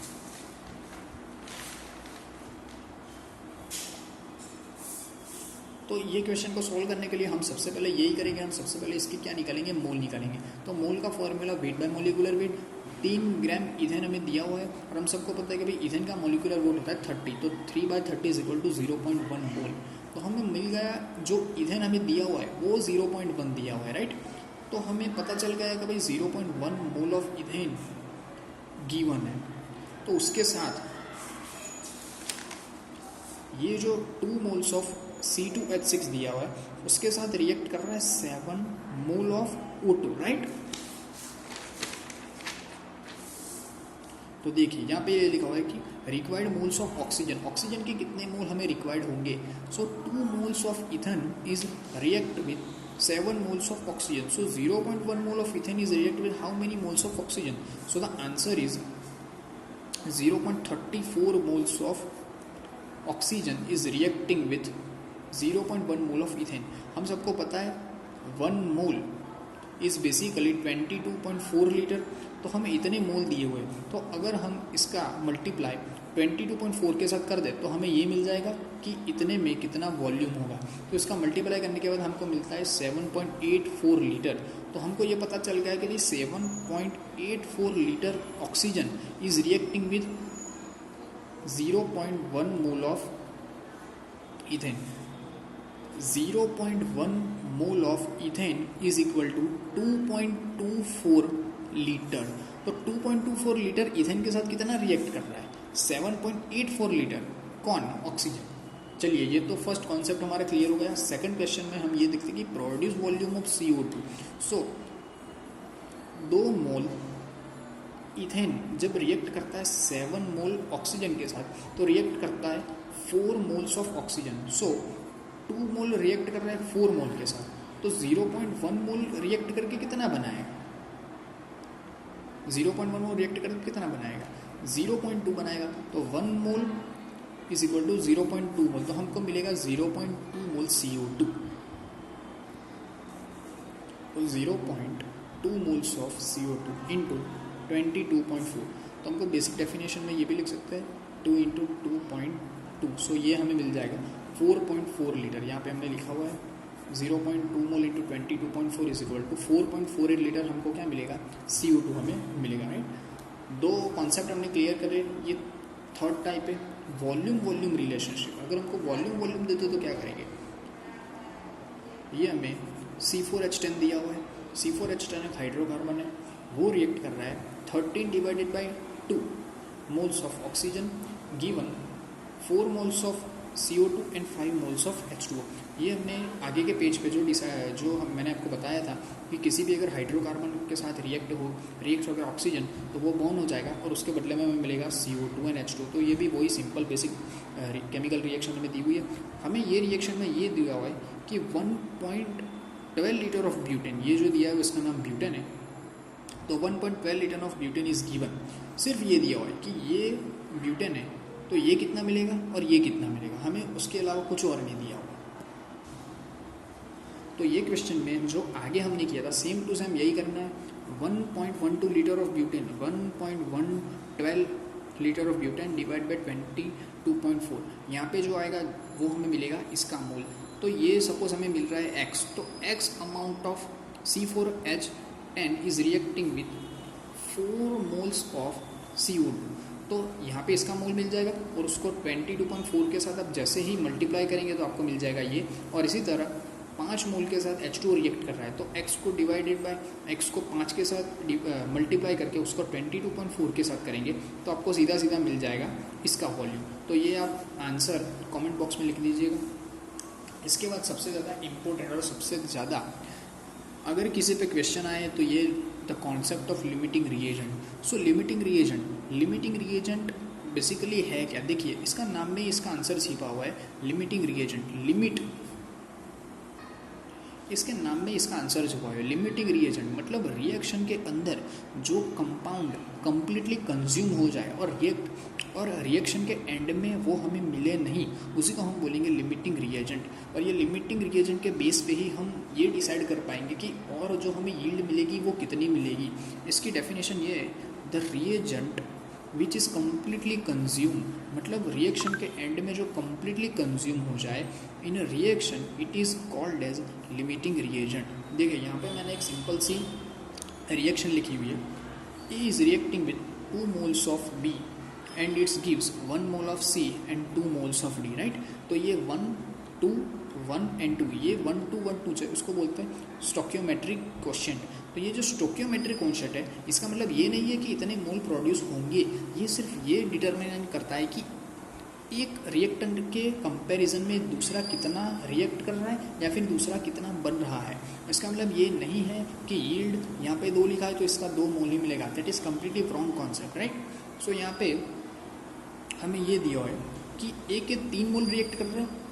Speaker 1: तो ये क्वेश्चन को सॉल्व करने के लिए हम सबसे पहले यही करेंगे, हम सबसे पहले इसकी क्या निकालेंगे, मोल निकालेंगे। तो मोल का formula weight by molecular weight, 3 gram ethane हमें दिया हुआ है और हम सबको पता है कि भाई इथेन का मोलिकुलर वेट होता है 30, तो 3/30 इज इक्वल टू 0.1 मोल। तो हमें मिल गया जो इथेन हमें दिया हुआ है वो 0.1 दिया हुआ है, राइट। तो हमें पता चल गया कि भाई 0.1 मोल ऑफ इथेन गिवन है। तो उसके साथ ये जो 2 मोल्स ऑफ C2H6 दिया हुआ है उसके साथ रिएक्ट कर रहा है 7 मोल ऑफ O2, राइट। तो देखिए यहाँ पे ये लिखा हुआ है कि required moles of oxygen, oxygen के कितने मोल हमें रिक्वायर्ड होंगे। सो 2 moles of ethane is react with 7 moles of oxygen. So 0.1 mole of ethane is reacted with how many moles of oxygen? So the answer is 0.34 moles of oxygen is reacting with 0.1 mole of ethane. हम सबको पता है 1 mole is basically 22.4 litre, तो हमें इतने मोल दिए हुए, तो अगर हम इसका मल्टीप्लाई 22.4 के साथ कर दे तो हमें ये मिल जाएगा कि इतने में कितना वॉल्यूम होगा। तो इसका मल्टीप्लाई करने के बाद हमको मिलता है 7.84 लीटर। तो हमको ये पता चल गया कि 7.84 litre oxygen is reacting with 0.1 mole of ethane. 0.1 mole of ethane is equal to 2.24 litre. तो 2.24 लीटर इथेन के साथ कितना रिएक्ट कर रहा है, 7.84 लीटर, कौन, ऑक्सीजन। चलिए ये तो फर्स्ट कॉन्सेप्ट हमारा क्लियर हो गया। सेकंड क्वेश्चन में हम ये देखते हैं कि produce volume of CO2। So 2 mole ethane जब रिएक्ट करता है 7 मोल ऑक्सीजन के साथ तो रिएक्ट करता है 4 moles of oxygen. So 2 mole react कर रहा है 4 मोल के साथ, तो 0.1 मोल रिएक्ट करके कितना बनाएगा, 0.1 मोल रिएक्ट करके कितना बनाएगा, 0.2 बनाएगा। तो 1 मोल इज इक्वल टू 0.2 मोल, तो हमको मिलेगा 0.2 मोल CO2। तो 0.2 मोल्स ऑफ CO2 इंटू 22.4, तो हमको बेसिक डेफिनेशन में ये भी लिख सकते हैं 2 इंटू 2.2। सो ये हमें मिल जाएगा 4.4 लीटर। यहाँ पे हमने लिखा हुआ है 0.2 mole into 22.4 is equal to 4.48 litre. हमको क्या मिलेगा, CO2 हमें मिलेगा, राइट। 2 कॉन्सेप्ट हमने क्लियर करे। ये थर्ड टाइप है वॉल्यूम वॉल्यूम रिलेशनशिप। अगर हमको वॉल्यूम देते तो क्या करेंगे, ये हमें C4H10 दिया हुआ है, C4H10 एक हाइड्रोकार्बन है, वो रिएक्ट कर रहा है 13 divided by 2 moles of oxygen given 4 moles of CO2 and 5 moles of H2O। ये हमने आगे के पेज पे मैंने आपको बताया था कि किसी भी अगर हाइड्रोकार्बन के साथ रिएक्ट होकर ऑक्सीजन तो वो बॉर्न हो जाएगा और उसके बदले में हमें मिलेगा CO2 एंड H2O। तो ये भी वही सिंपल बेसिक केमिकल रिएक्शन हमें दी हुई है। हमें ये रिएक्शन में ये दिया हुआ है कि 1.12 लीटर ऑफ ब्यूटेन, ये जो दिया है उसका नाम ब्यूटेन है, तो 1.12 litre of butane is given. सिर्फ ये दिया हुआ है कि ये ब्यूटेन है तो ये कितना मिलेगा और ये कितना मिलेगा, हमें उसके अलावा कुछ और नहीं दिया हुआ। तो ये क्वेश्चन में जो आगे हमने किया था सेम टू सेम यही करना है। 1.12 litre of butane, 1.12 litre of butane divide by 22.4, यहाँ पे जो आएगा वो हमें मिलेगा इसका मोल। तो ये सपोज हमें मिल रहा है x, तो x amount of C4H10 is reacting with 4 moles of CO2। तो यहाँ पे इसका मोल मिल जाएगा और उसको 22.4 के साथ आप जैसे ही मल्टीप्लाई करेंगे तो आपको मिल जाएगा ये। और इसी तरह 5 मोल के साथ H2O रिएक्ट कर रहा है, तो x को डिवाइडेड बाय x को 5 के साथ मल्टीप्लाई करके उसको 22.4 के साथ करेंगे तो आपको सीधा सीधा मिल जाएगा इसका वॉल्यूम। तो ये आप आंसर कमेंट बॉक्स में लिख दीजिएगा। इसके बाद सबसे ज़्यादा इम्पोर्टेंट और सबसे ज़्यादा अगर किसी पे क्वेश्चन आए तो ये the concept of limiting reagent. So limiting reagent basically है क्या? देखिए इसका नाम में इसका आंसर छिपा हुआ है, लिमिटिंग रिएजेंट। लिमिट, इसके नाम में इसका आंसर छुपा हुआ है। लिमिटिंग रिएजेंट मतलब रिएक्शन के अंदर जो कंपाउंड कंप्लीटली कंज्यूम हो जाए और रिएक्शन के एंड में वो हमें मिले नहीं, उसी को हम बोलेंगे लिमिटिंग रिएजेंट। और ये लिमिटिंग रिएजेंट के बेस पे ही हम ये डिसाइड कर पाएंगे कि और जो हमें यील्ड मिलेगी वो कितनी मिलेगी। इसकी डेफिनेशन ये है, the reagent which is completely consume, मतलब रिएक्शन के एंड में जो कम्प्लीटली कंज्यूम हो जाए in reaction it is called as limiting reagent. देखिए यहाँ पे मैंने एक सिंपल सी रिएक्शन लिखी हुई है, A is reacting with 2 moles of B and its gives 1 mole of C and 2 moles of D, right. तो ये 1 2 1 एंड 2, ये 1 2 1 2 से उसको बोलते हैं स्टोकियोमेट्रिक क्वोशिएंट। तो ये जो स्टोकियोमेट्रिक क्वोशिएंट है इसका मतलब ये नहीं है कि इतने मोल प्रोड्यूस होंगे, ये सिर्फ ये डिटरमिन करता है कि एक रिएक्टेंट के कंपैरिजन में दूसरा कितना रिएक्ट कर रहा है या फिर दूसरा कितना बन रहा है। इसका मतलब ये नहीं है कि यील्ड यहाँ पे 2 लिखा है तो इसका 2 मोल ही मिलेगा, that is completely wrong concept, right. So यहाँ पे हमें ये दिया है कि ए के 3 मोल रिएक्ट कर रहे हैं,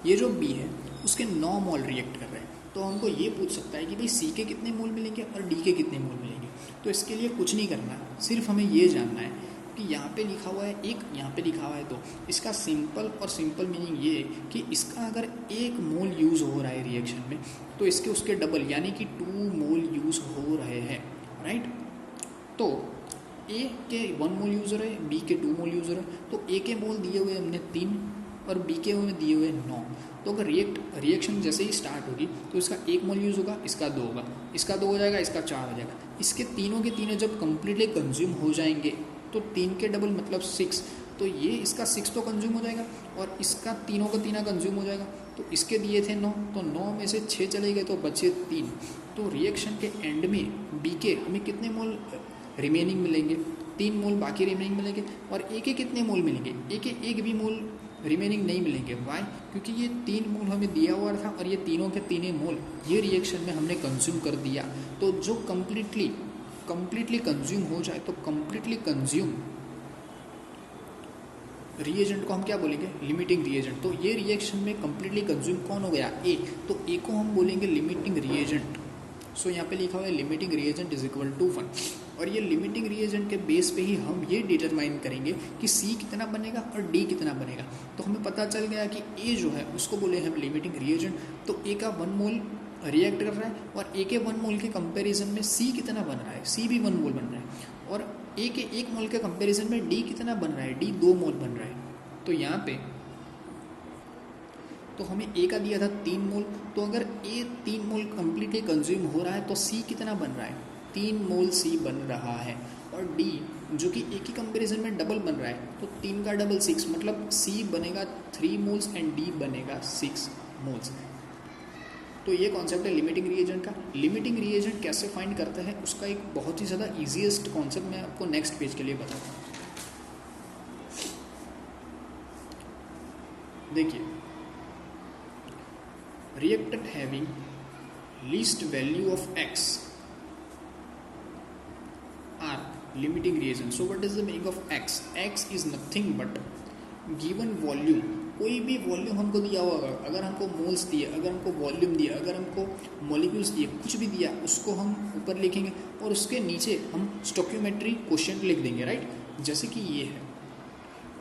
Speaker 1: ये जो बी है उसके 9 मोल रिएक्ट कर रहे हैं। तो हमको ये पूछ सकता है कि भाई सी के कितने मोल मिलेंगे और डी के कितने मोल मिलेंगे। तो इसके लिए कुछ नहीं करना है, सिर्फ हमें ये जानना है कि यहाँ पे लिखा हुआ है एक, यहाँ पे लिखा हुआ है 2। इसका सिंपल मीनिंग ये है कि इसका अगर 1 मोल यूज़ हो रहा है रिएक्शन में तो इसके उसके डबल यानी कि 2 मोल यूज़ हो रहे हैं, राइट। तो ए के 1 मोल यूज़ हो रहे हैं, बी के 2 मोल यूज़ हो रहे हैं, तो ए के मोल दिए हुए हमने 3 और बी के में दिए हुए 9। तो अगर रिएक्शन जैसे ही स्टार्ट होगी तो इसका 1 मोल यूज़ होगा, इसका 2 होगा, इसका 2 हो जाएगा, इसका 4 हो जाएगा। इसके तीनों के तीनों जब कम्प्लीटली कंज्यूम हो जाएंगे तो 3 के डबल मतलब 6, तो ये इसका 6 तो कंज्यूम हो जाएगा और इसका तीनों का तीना कंज्यूम हो जाएगा। तो इसके दिए थे 9, तो 9 में से 6 चले गए तो बचे 3। तो रिएक्शन के एंड में बी के हमें कितने मोल रिमेनिंग मिलेंगे? 3 मोल बाकी रिमेनिंग मिलेंगे। और ए के कितने मोल मिलेंगे? ए के 1 भी मोल रिमेनिंग नहीं मिलेंगे। वाई? क्योंकि ये 3 मोल हमें दिया हुआ था और ये तीनों के तीनों मोल ये रिएक्शन में हमने कंज्यूम कर दिया। तो जो कम्प्लीटली कंज्यूम हो जाए तो कम्प्लीटली कंज्यूम रिएजेंट को हम क्या बोलेंगे? Limiting reagent. तो ये रिएक्शन में कम्प्लीटली कंज्यूम कौन हो गया? ए। तो ए को हम बोलेंगे लिमिटिंग रिएजेंट। सो यहाँ पे लिखा हुआ है limiting reagent is equal to 1। और ये लिमिटिंग रिएजेंट के बेस पे ही हम ये डिटरमाइन करेंगे कि सी कितना बनेगा और डी कितना बनेगा। तो हमें पता चल गया कि ए जो है उसको बोले हम लिमिटिंग रिएजेंट। तो ए का 1 मोल रिएक्ट कर रहा है और ए के 1 मोल के कंपैरिजन में सी कितना बन रहा है? सी भी 1 मोल बन रहा है। और ए के 1 मोल के कंपैरिजन में डी कितना बन रहा है? डी 2 मोल बन रहा है। तो यहाँ पे तो हमें ए का दिया था 3 मोल, तो अगर ए 3 मोल कम्प्लीटली कंज्यूम हो रहा है तो सी कितना बन रहा है? 3 मोल सी बन रहा है। और डी जो कि ए की कंपैरिजन में डबल बन रहा है, तो 3 का डबल 6, मतलब सी बनेगा 3 मोल्स एंड डी बनेगा 6 मोल्स। तो ये कॉन्सेप्ट है लिमिटिंग रिएजेंट का। लिमिटिंग रिएजेंट कैसे फाइंड करते हैं उसका एक बहुत ही ज़्यादा ईजीएस्ट कॉन्सेप्ट मैं आपको नेक्स्ट पेज के लिए बताता हूँ। देखिए, reactant having least value of x are limiting reagent. So what is the meaning of x? X is nothing but given volume। कोई भी वॉल्यूम हमको दिया हुआ, अगर हमको मोल्स दिए, अगर हमको वॉल्यूम दिया, अगर हमको मॉलिक्यूल्स दिए, कुछ भी दिया उसको हम ऊपर लिखेंगे और उसके नीचे हम स्टोकियोमेट्री क्वोशिएंट लिख देंगे, राइट। जैसे कि ये है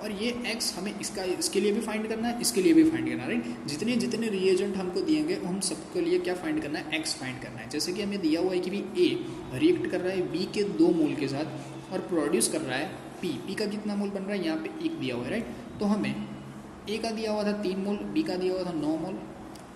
Speaker 1: और ये x हमें इसके लिए भी फाइंड करना है, इसके लिए भी फाइंड करना है, राइट। जितने जितने रिएजेंट हमको दिएंगे हम सबके लिए क्या फाइंड करना है? x फाइंड करना है। जैसे कि हमें दिया हुआ है कि भी a रिएक्ट कर रहा है b के 2 मोल के साथ और प्रोड्यूस कर रहा है p का कितना मोल बन रहा है? यहाँ पे 1 दिया हुआ है, राइट। तो हमें a का दिया हुआ था 3 मोल, b का दिया हुआ था 9 मोल।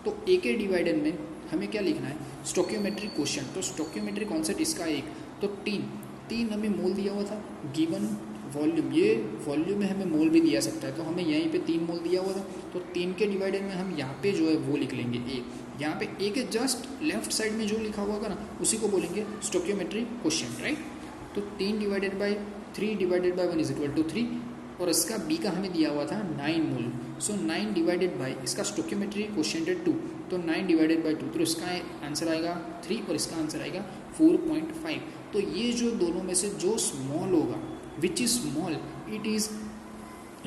Speaker 1: तो a के डिवाइडेड में हमें क्या लिखना है? स्टोकियोमेट्रिक क्वोशिएंट। तो स्टोकियोमेट्रिक कॉन्सेप्ट इसका 1, तो 3 हमें मोल दिया हुआ था गिवन वॉल्यूम, ये वॉल्यूम में हमें मोल भी दिया सकता है, तो हमें यहीं पे 3 मोल दिया हुआ था, तो 3 के डिवाइडेड में हम यहाँ पे जो है वो लिख लेंगे ए। यहाँ पे ए के जस्ट लेफ्ट साइड में जो लिखा हुआ होगा ना उसी को बोलेंगे स्टोकियोमेट्री क्वोशिएंट, राइट। तो 3 divided by 3 divided by 1 is equal to 3, और इसका बी का हमें दिया हुआ था 9 मोल। सो 9 डिवाइडेड बाई इसका स्टोकियोमेट्री क्वोशिएंट है 2, तो 9 डिवाइडेड बाई 2, तो इसका आंसर आएगा 3 और इसका आंसर आएगा 4.5। तो ये जो दोनों में से जो स्मॉल होगा, which is small, it is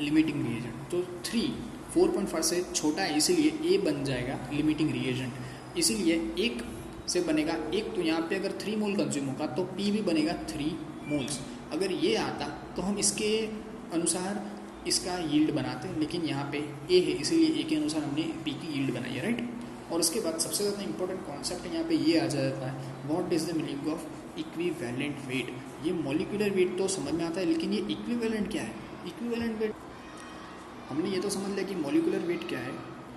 Speaker 1: limiting reagent. तो 3 4.5 से छोटा है, इसीलिए ए बन जाएगा लिमिटिंग रिएजेंट। इसीलिए एक से बनेगा एक, तो यहाँ पे अगर 3 मोल कंज्यूम होगा तो पी भी बनेगा 3 मोल्स। अगर ये आता तो हम इसके अनुसार इसका यील्ड बनाते हैं, लेकिन यहाँ पे ए है इसीलिए ए के अनुसार हमने पी की यील्ड बनाई है, राइट। और उसके बाद सबसे ज़्यादा इंपॉर्टेंट कॉन्सेप्ट यहाँ पे ये आ जाता है, what is the meaning of equivalent weight. ये मॉलिक्यूलर वेट तो समझ में आता है, लेकिन ये इक्विवेलेंट क्या है। इक्विवेलेंट वेट हमने ये तो समझ लिया कि मॉलिक्यूलर वेट क्या है,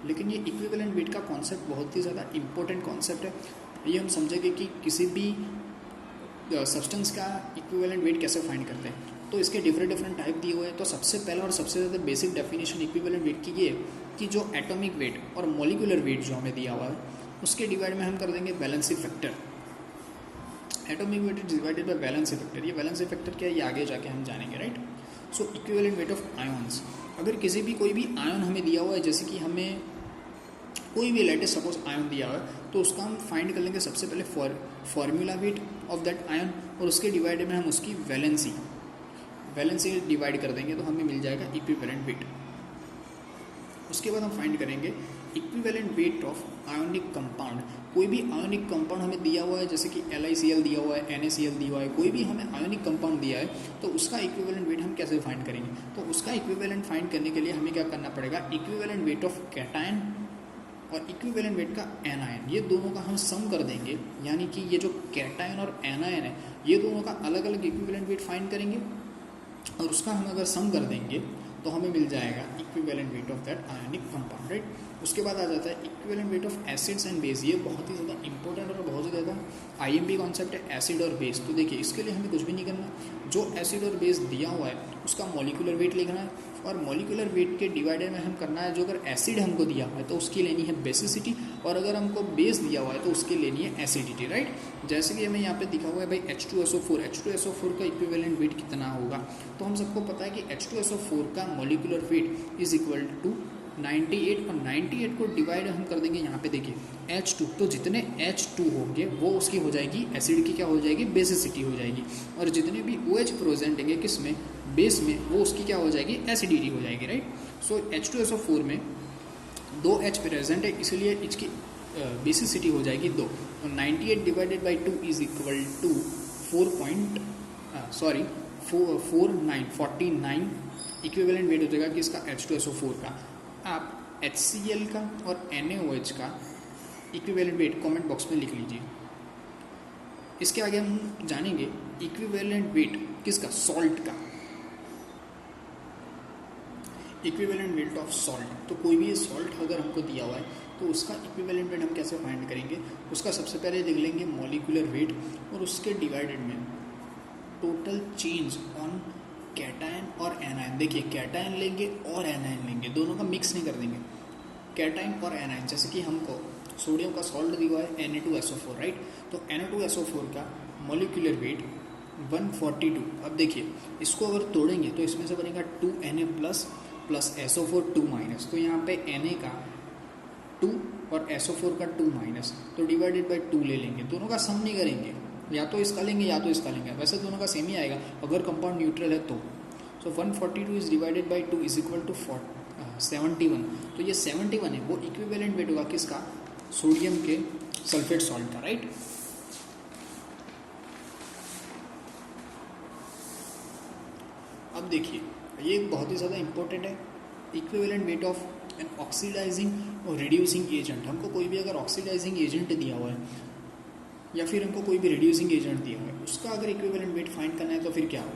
Speaker 1: लेकिन ये इक्विवेलेंट वेट का कॉन्सेप्ट बहुत ही ज़्यादा इंपॉर्टेंट कॉन्सेप्ट है। ये हम समझेंगे कि किसी भी सब्सटेंस का इक्विवेलेंट वेट कैसे फाइंड करते हैं। तो इसके डिफरेंट टाइप दिए हुए हैं। तो सबसे पहला और सबसे ज़्यादा बेसिक डेफिनेशन इक्विवेलेंट वेट की ये है कि जो एटॉमिक वेट और मॉलिक्यूलर वेट जो हमें दिया हुआ है उसके डिवाइड में हम कर देंगे valency factor. Atomic weight is divided by valency factor. ये वैलेंसी फैक्टर क्या है ये आगे जाके हम जानेंगे, right. So equivalent weight of ions, अगर किसी भी कोई भी आयन हमें दिया हुआ है, जैसे कि हमें कोई भी लेटेस्ट सपोज आयन दिया हुआ है, तो उसका हम फाइंड कर लेंगे सबसे पहले formula weight of that ion, और उसके डिवाइड में हम उसकी वैलेंसी डिवाइड कर देंगे तो हमें मिल जाएगा इक्विवेलेंट वेट। उसके बाद हम फाइंड करेंगे equivalent weight of ionic compound. कोई भी आयोनिक कंपाउंड हमें दिया हुआ है, जैसे कि LiCl दिया हुआ है, NaCl दिया हुआ है, कोई भी हमें आयोनिक कंपाउंड दिया है, तो उसका इक्विवेलेंट वेट हम कैसे फाइंड करेंगे। तो उसका इक्विवेलेंट फाइंड करने के लिए हमें क्या करना पड़ेगा, इक्विवेलेंट वेट ऑफ कैटायन और इक्विवेलेंट वेट का एनायन, ये दोनों का हम सम कर देंगे। यानी कि ये जो कैटायन और एनायन है ये दोनों का अलग अलग इक्विवेलेंट वेट फाइंड करेंगे, और उसका हम अगर सम कर देंगे तो हमें मिल जाएगा equivalent weight of that ionic compound, right. उसके बाद आ जाता है equivalent weight of acids and base. ये बहुत ही ज़्यादा इंपॉर्टेंट और बहुत ही ज़्यादा IMP कॉन्सेप्ट है, एसिड और बेस। तो देखिए इसके लिए हमें कुछ भी नहीं करना, जो एसिड और बेस दिया हुआ है उसका मॉलिक्यूलर वेट लिखना है, और मॉलिक्यूलर वेट के डिवाइडेड में हम करना है, जो अगर एसिड हमको दिया हुआ है तो उसकी लेनी है बेसिसिटी, और अगर हमको बेस दिया हुआ है तो उसकी लेनी है एसिडिटी, राइट। जैसे कि हमें यहाँ पे दिखा हुआ है भाई H2SO4 का इक्विवेलेंट वेट कितना होगा। तो हम सबको पता है कि H2SO4 का molecular weight is equal to 98, और 98 को डिवाइड हम कर देंगे यहाँ पे देखिए H2, तो जितने H2 होंगे वो उसकी हो जाएगी एसिड की क्या हो जाएगी, बेसिसिटी हो जाएगी, और जितने भी OH प्रेजेंट होंगे किसमें, बेस में, वो उसकी क्या हो जाएगी, एसिडिटी हो जाएगी, राइट। सो H2SO4 में 2 H प्रेजेंट है, इसलिए इसकी बेसिसिटी हो जाएगी 2, और 98 divided by 2 is equal to 49 equivalent weight हो जाएगा कि इसका H2SO4 का। आप HCl का और NaOH का इक्विवेलेंट वेट कमेंट बॉक्स में लिख लीजिए। इसके आगे हम जानेंगे इक्विवेलेंट वेट किसका, सॉल्ट का। इक्विवेलेंट वेट ऑफ सॉल्ट, तो कोई भी सॉल्ट अगर हमको दिया हुआ है तो उसका इक्विवेलेंट वेट हम कैसे फाइंड करेंगे। उसका सबसे पहले देख लेंगे मॉलिक्यूलर वेट, और उसके डिवाइडेड में टोटल चेंज ऑन कैटायन और एनायन। देखिए कैटायन लेंगे और एनायन लेंगे, दोनों का मिक्स नहीं कर देंगे, कैटायन और एनायन। जैसे कि हमको सोडियम का सॉल्ट दिया हुआ है Na2SO4, राइट। तो Na2SO4 का मॉलिक्यूलर वेट 142। अब देखिए इसको अगर तोड़ेंगे तो इसमें से बनेगा 2Na प्लस SO4 2-, तो यहाँ पे Na का 2 और SO4 का 2-, तो डिवाइडेड बाई 2 ले लेंगे। दोनों का सम नहीं करेंगे, या तो इसका लेंगे या तो इसका लेंगे, वैसे दोनों का सेम ही आएगा अगर कंपाउंड न्यूट्रल है तो। So 142 is divided by 2 is equal to 71। तो ये 71 है, वो इक्विवेलेंट वेट होगा किसका, सोडियम के सल्फेट सॉल्ट का, राइट। अब देखिए ये बहुत ही ज़्यादा इंपॉर्टेंट है, equivalent weight of an oxidising और रिड्यूसिंग एजेंट। हमको कोई भी अगर ऑक्सीडाइजिंग एजेंट दिया हुआ है या फिर हमको कोई भी रिड्यूसिंग एजेंट दिया हुआ है, उसका अगर इक्विवेलेंट वेट फाइंड करना है तो फिर क्या हो,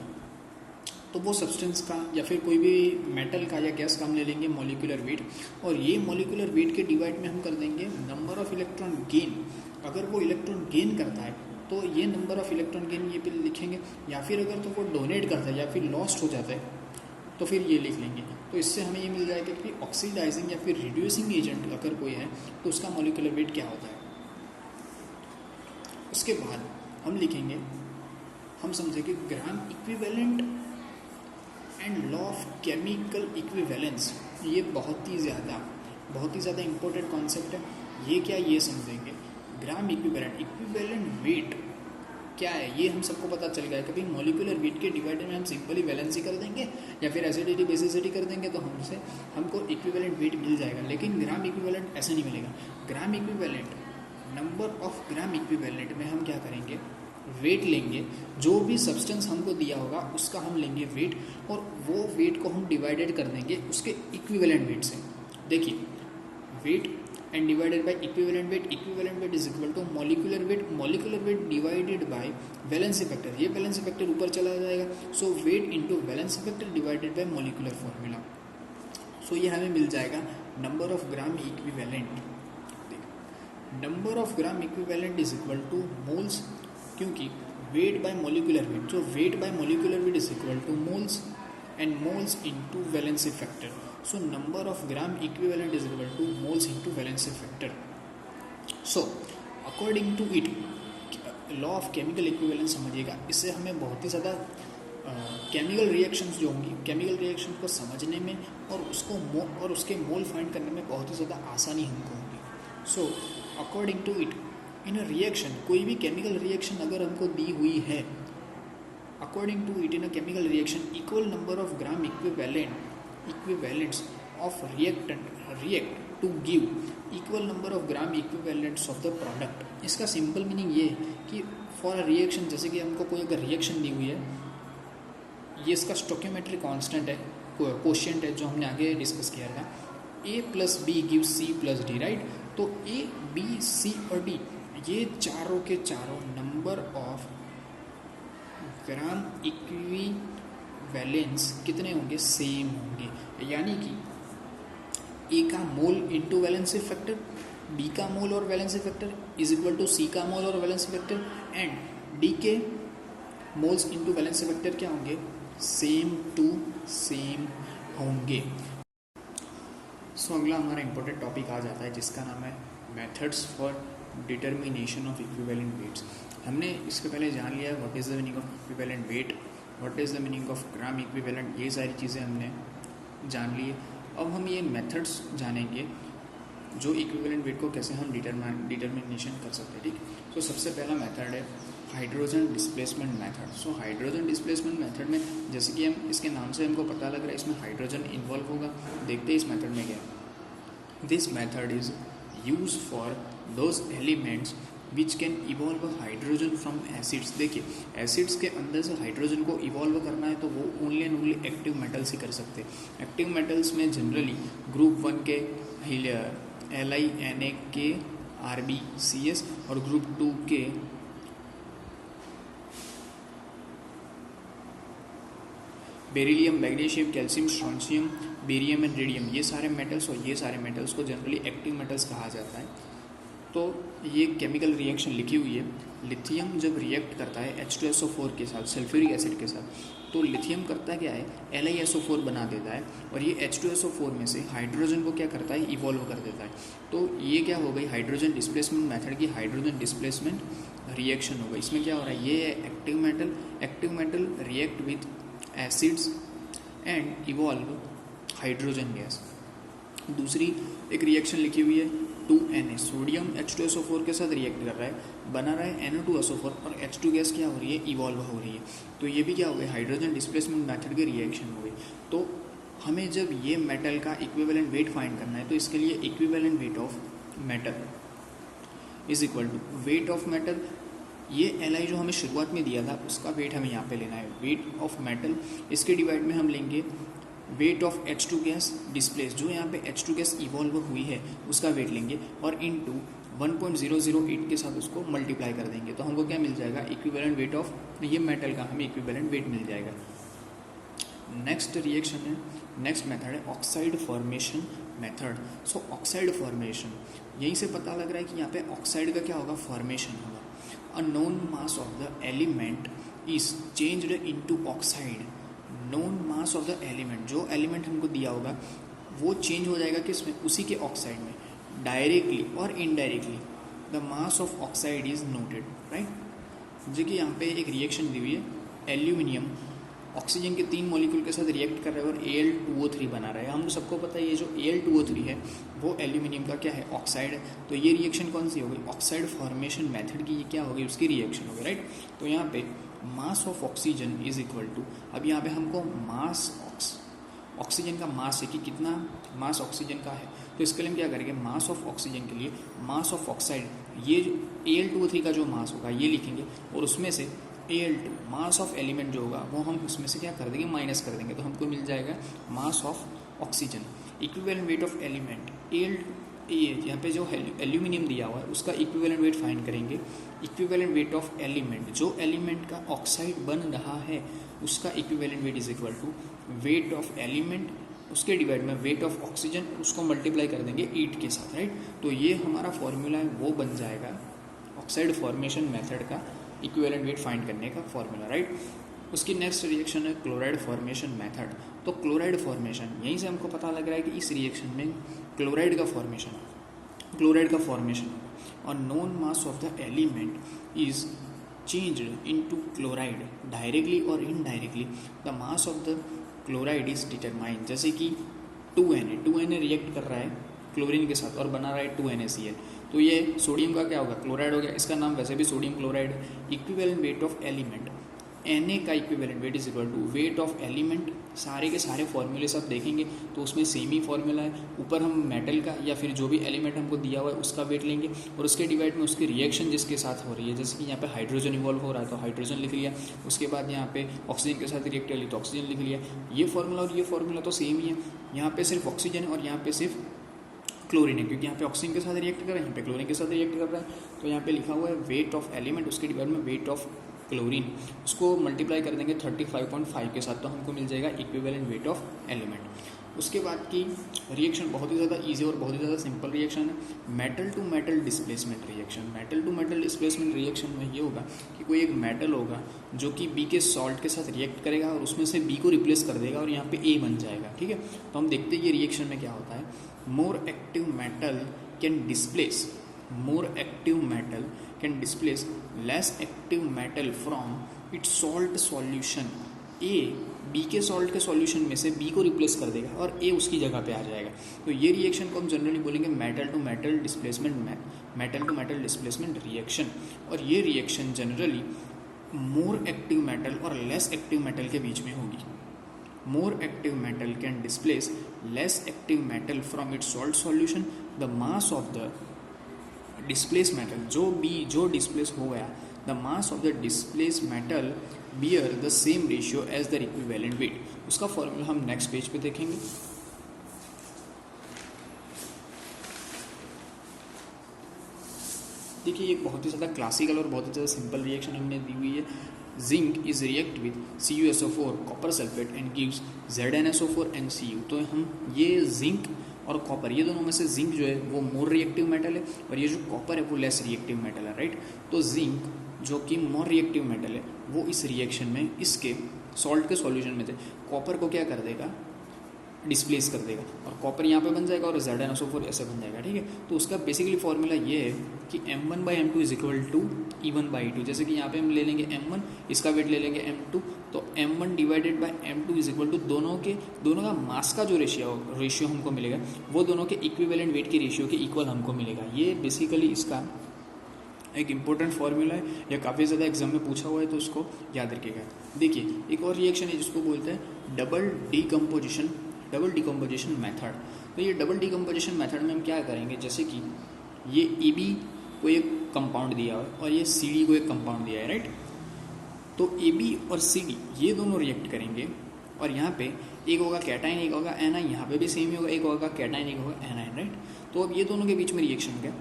Speaker 1: तो वो सब्सटेंस का या फिर कोई भी मेटल का या गैस का हम ले लेंगे मॉलिक्यूलर वेट, और ये मॉलिक्यूलर वेट के डिवाइड में हम कर देंगे नंबर ऑफ इलेक्ट्रॉन गेन। अगर वो इलेक्ट्रॉन गेन करता है तो ये नंबर ऑफ इलेक्ट्रॉन गेन ये पे लिखेंगे, या फिर अगर तो वो डोनेट करता है या फिर लॉस्ट हो जाता है तो फिर ये लिख लेंगे। तो इससे हमें ये मिल जाएगा कि ऑक्सीडाइजिंग या फिर रिड्यूसिंग एजेंट अगर कोई है तो उसका मॉलिक्यूलर वेट क्या होता है। उसके बाद हम लिखेंगे, हम समझेंगे gram equivalent and law of chemical equivalence. ये बहुत ही ज़्यादा इंपॉर्टेंट कॉन्सेप्ट है। ये क्या, ये समझेंगे। ग्राम इक्विवेलेंट वेट क्या है ये हम सबको पता चल गया है। कभी मॉलिक्यूलर वेट के डिवाइडर में हम सिंपली वैलेंसी कर देंगे या फिर एसिडिटी बेसिसिटी कर देंगे तो हमको इक्विवेलेंट वेट मिल जाएगा। लेकिन ग्राम इक्विवेलेंट ऐसा नहीं मिलेगा। ग्राम equivalent, number of gram equivalent में हम क्या करेंगे, वेट लेंगे। जो भी सब्सटेंस हमको दिया होगा उसका हम लेंगे वेट, और वो वेट को हम डिवाइडेड कर देंगे उसके इक्विवेलेंट वेट से। देखिए, weight and divided by equivalent weight is equal to molecular weight divided by valency factor. ये वैलेंसी फैक्टर ऊपर चला जाएगा, so weight into valency factor divided by molecular formula. So ये हमें मिल जाएगा number of gram equivalent. Number of gram equivalent is equal to moles, क्योंकि weight by molecular weight, जो weight by molecular weight is equal to moles and moles into valency factor. So number of gram equivalent is equal to moles into valency factor. So according to it, law of chemical equivalence समझिएगा। इससे हमें बहुत ही ज़्यादा chemical reactions जो होंगी, chemical reaction को समझने में और उसके मोल फाइंड करने में बहुत ही ज़्यादा आसानी हमको होगी। So according to it, in a reaction, कोई भी केमिकल रिएक्शन अगर हमको दी हुई है, according to it in a chemical reaction equal number of gram equivalents of react to give equal number of gram equivalents of the product। इसका simple meaning ये है कि फॉर अ रिएक्शन, जैसे कि हमको कोई अगर रिएक्शन दी हुई है, ये इसका स्टोकियोमेट्रिक कांस्टेंट है, कोशिएंट है, जो हमने आगे डिस्कस किया था, a plus B gives c plus D, right. तो a b c और d ये चारों के चारों नंबर ऑफ ग्राम इक्विवेलेंस कितने होंगे, सेम होंगे। यानी कि ए का mole into valency factor, B का मोल और valency factor is equal to C का मोल और वैलेंसी फैक्टर, एंड डी के मोल्स इंटू वैलेंसी फैक्टर क्या होंगे, सेम टू सेम होंगे। सो अगला हमारा इंपॉर्टेंट टॉपिक आ जाता है जिसका नाम है methods for determination of equivalent weights. हमने इसके पहले जान लिया है what is the meaning of equivalent weight, what is the meaning of gram equivalent, ये सारी चीज़ें हमने जान ली। अब हम ये मेथड्स जानेंगे जो इक्विवेलेंट वेट को कैसे हम डिटर्मिनेशन कर सकते हैं, ठीक। तो सबसे पहला मेथड है hydrogen displacement method. So hydrogen displacement method में, जैसे कि हम इसके नाम से हमको पता लग रहा है इसमें हाइड्रोजन इन्वॉल्व होगा। देखते हैं इस मेथड में क्या है। This method is use for those elements which can evolve hydrogen from acids. देखिए, एसिड्स के अंदर से हाइड्रोजन को इवॉल्व करना है तो वो only and only active metals ही कर सकते हैं। एक्टिव मेटल्स में जनरली ग्रुप 1 के LiNa RbCs और ग्रुप 2 के beryllium, magnesium, calcium, strontium, barium and radium, ये सारे मेटल्स और ये सारे मेटल्स को जनरली एक्टिव मेटल्स कहा जाता है। तो ये केमिकल रिएक्शन लिखी हुई है। लिथियम जब रिएक्ट करता है H2SO4 के साथ, सल्फ्यूरिक एसिड के साथ, तो लिथियम करता क्या है, LiSO4 बना देता है और ये H2SO4 में से हाइड्रोजन को क्या करता है, इवॉल्व कर देता है। तो ये क्या हो गई, हाइड्रोजन डिस्प्लेसमेंट मेथड की हाइड्रोजन डिस्प्लेसमेंट रिएक्शन हो गई। इसमें क्या हो रहा है, ये active metal react with acids and evolve hydrogen gas. दूसरी एक रिएक्शन लिखी हुई है 2Na, सोडियम H2SO4 के साथ रिएक्ट कर रहा है, बना रहा है NO2SO4 और H2 गैस क्या हो रही है, इवॉल्व हो रही है। तो ये भी क्या हो गई, हाइड्रोजन डिस्प्लेसमेंट मेथड की रिएक्शन हो गई। तो हमें जब ये मेटल का इक्विवेलेंट वेट फाइंड करना है तो इसके लिए equivalent weight of metal is equal to weight of metal, ये Li जो हमें शुरुआत में दिया था उसका वेट हमें यहाँ पे लेना है, वेट ऑफ मेटल, इसके डिवाइड में हम लेंगे weight of H2 gas displace, जो यहाँ पे H2 गैस इवॉल्व हुई है उसका वेट लेंगे और इनटू 1.008 के साथ उसको मल्टीप्लाई कर देंगे तो हमको क्या मिल जाएगा, इक्विवेलेंट वेट ऑफ ये मेटल का हमें इक्विवेलेंट वेट मिल जाएगा। नेक्स्ट रिएक्शन है, नेक्स्ट मेथड है ऑक्साइड फॉर्मेशन मेथड। सो ऑक्साइड फॉर्मेशन, यहीं से पता लग रहा है कि यहाँ पे ऑक्साइड का क्या होगा, फॉर्मेशन होगा। A known mass of the element is changed into oxide. Known mass of the element, जो एलिमेंट हमको दिया होगा वो चेंज हो जाएगा किसमें, उसी के ऑक्साइड में, डायरेक्टली और indirectly the mass of oxide is noted, right. देखिए यहाँ पे एक रिएक्शन दी हुई है, एल्यूमिनियम ऑक्सीजन के 3 मॉलिक्यूल के साथ रिएक्ट कर रहा है और Al2O3 बना रहा है। हम सबको पता है ये जो Al2O3 है वो एल्यूमिनियम का क्या है, ऑक्साइड है। तो ये रिएक्शन कौन सी होगी, ऑक्साइड फॉर्मेशन मेथड की ये क्या होगी, उसकी रिएक्शन होगी, राइट। तो यहाँ पे mass of oxygen is equal to, अब यहाँ पे हमको मास ऑक्सीजन का मास है कि कितना मास ऑक्सीजन का है, तो इसके लिए हम क्या करेंगे, मास ऑफ ऑक्सीजन के लिए मास ऑफ ऑक्साइड, ये जो Al2O3 का जो मास होगा ये लिखेंगे और उसमें से Al2 मास ऑफ एलिमेंट जो होगा वो हम उसमें से क्या कर देंगे, माइनस कर देंगे, तो हमको मिल जाएगा mass of oxygen. Equivalent weight of element यहाँ पे जो एल्यूमिनियम दिया हुआ है उसका इक्विवेलेंट वेट फाइंड करेंगे। इक्विवेलेंट वेट ऑफ एलिमेंट, जो एलिमेंट का ऑक्साइड बन रहा है उसका equivalent weight is equal to weight of element उसके डिवाइड में वेट ऑफ ऑक्सीजन, उसको मल्टीप्लाई कर देंगे 8 के साथ, राइट। तो ये हमारा फॉर्मूला है वो बन जाएगा ऑक्साइड फॉर्मेशन मेथड का इक्विवेलेंट वेट फाइंड करने का फॉर्मूला, राइट। उसकी नेक्स्ट रिएक्शन है क्लोराइड फॉर्मेशन मेथड। तो क्लोराइड फॉर्मेशन, यहीं से हमको पता लग रहा है कि इस रिएक्शन में क्लोराइड का फॉर्मेशन होगा और known mass of the element is changed into chloride directly और indirectly the mass of the chloride is determined. जैसे कि 2Na रिएक्ट कर रहा है क्लोरीन के साथ और बना रहा है 2NaCl, तो ये सोडियम का क्या होगा, क्लोराइड हो गया, इसका नाम वैसे भी sodium chloride. Equivalent weight of element, Na का equivalent weight is equal to weight of element. सारे के सारे फॉर्मूले सब देखेंगे तो उसमें सेम ही फॉर्मूला है, ऊपर हम मेटल का या फिर जो भी एलिमेंट हमको दिया हुआ है उसका वेट लेंगे और उसके डिवाइड में उसकी रिएक्शन जिसके साथ हो रही है, जैसे कि यहाँ पे हाइड्रोजन इवॉल्व हो रहा है तो हाइड्रोजन लिख लिया, उसके बाद यहाँ पे ऑक्सीजन के साथ रिएक्ट कर ली तो ऑक्सीजन लिख लिया। ये फॉर्मूला और ये फॉर्मूला तो सेम ही है, यहाँ पे सिर्फ ऑक्सीजन है और यहाँ पे सिर्फ क्लोरीन है, क्योंकि यहाँ पे ऑक्सीजन के साथ रिएक्ट कर रहा है, यहाँ पे क्लोरीन के साथ रिएक्ट कर रहा है। तो यहाँ पे लिखा हुआ है वेट ऑफ एलिमेंट, उसके डिवाइड में वेट ऑफ क्लोरीन, उसको मल्टीप्लाई कर देंगे 35.5 के साथ तो हमको मिल जाएगा इक्विवेलेंट वेट ऑफ एलिमेंट। उसके बाद की रिएक्शन बहुत ही ज़्यादा इजी और बहुत ही ज़्यादा सिंपल रिएक्शन है, metal to metal displacement reaction. Metal to metal displacement reaction में ये होगा कि कोई एक मेटल होगा जो कि बी के सॉल्ट के साथ रिएक्ट करेगा और उसमें से बी को रिप्लेस कर देगा और यहाँ पे ए बन जाएगा, ठीक है। तो हम देखते हैं ये रिएक्शन में क्या होता है। More active metal can displace less active metal from its salt solution. A B के सॉल्ट के सॉल्यूशन में से बी को रिप्लेस कर देगा और ए उसकी जगह पे आ जाएगा। तो ये रिएक्शन को हम जनरली बोलेंगे metal to metal displacement reaction. और ये reaction generally more active metal और लेस एक्टिव मेटल के बीच में होगी। More active metal can displace less active metal from its salt solution. The mass of the displace metal, जो displace हो गया, the mass of the displace metal bear the same ratio as the equivalent weight. उसका formula हम next page पे देखेंगे। देखिए ये बहुत ही ज़्यादा क्लासिकल और बहुत ही ज़्यादा सिंपल रिएक्शन हमने दी हुई है। Zinc is react with CuSO4 copper sulphate and gives ZnSO4 and Cu। तो हम ये जिंक और कॉपर, ये दोनों में से जिंक जो है वो मोर रिएक्टिव मेटल है और ये जो कॉपर है वो लेस रिएक्टिव मेटल है, राइट। तो जिंक जो कि मोर रिएक्टिव मेटल है वो इस रिएक्शन में इसके सॉल्ट के सॉल्यूशन में से कॉपर को क्या कर देगा, डिस्प्लेस कर देगा और कॉपर यहाँ पे बन जाएगा और ZnSO4 ऐसे बन जाएगा, ठीक है। तो उसका बेसिकली फॉर्मूला ये है कि M1/M2 is equal to E1/E2। जैसे कि यहाँ पे हम ले लेंगे M1, इसका वेट ले लेंगे M2, तो M1 divided by M2 is equal to दोनों का मास का जो रेशियो हमको मिलेगा वो दोनों के इक्विवेलेंट वेट के रेशियो के इक्वल हमको मिलेगा। ये बेसिकली इसका एक इम्पोर्टेंट फार्मूला है, यह काफ़ी ज़्यादा एग्जाम में पूछा हुआ है तो उसको याद रखिएगा। देखिए एक और रिएक्शन है जिसको बोलते हैं डबल डिकम्पोजिशन मेथड। तो ये डबल डिकम्पोजिशन मेथड में हम क्या करेंगे, जैसे कि ये AB को एक कंपाउंड दिया है और ये CD को एक कंपाउंड दिया है, राइट। तो AB और CD ये दोनों रिएक्ट करेंगे और यहाँ पे एक होगा कैटाइन एक होगा एनाइन, यहाँ पे भी सेम ही होगा, एक होगा कैटाइन एक होगा एनाइन, राइट। तो अब ये दोनों के बीच में रिएक्शन क्या,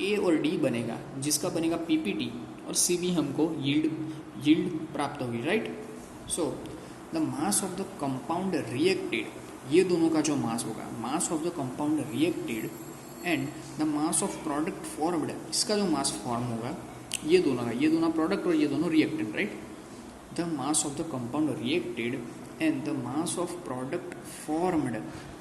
Speaker 1: A और D बनेगा जिसका बनेगा PPT और CB हमको यील्ड प्राप्त होगी, right. So the mass of the compound reacted, ये दोनों का जो मास होगा, मास of the compound reacted and the mass of product formed, इसका जो मास फॉर्म होगा ये दोनों प्रोडक्ट और ये दोनों reactant, right. The mass of the compound reacted and the mass of product formed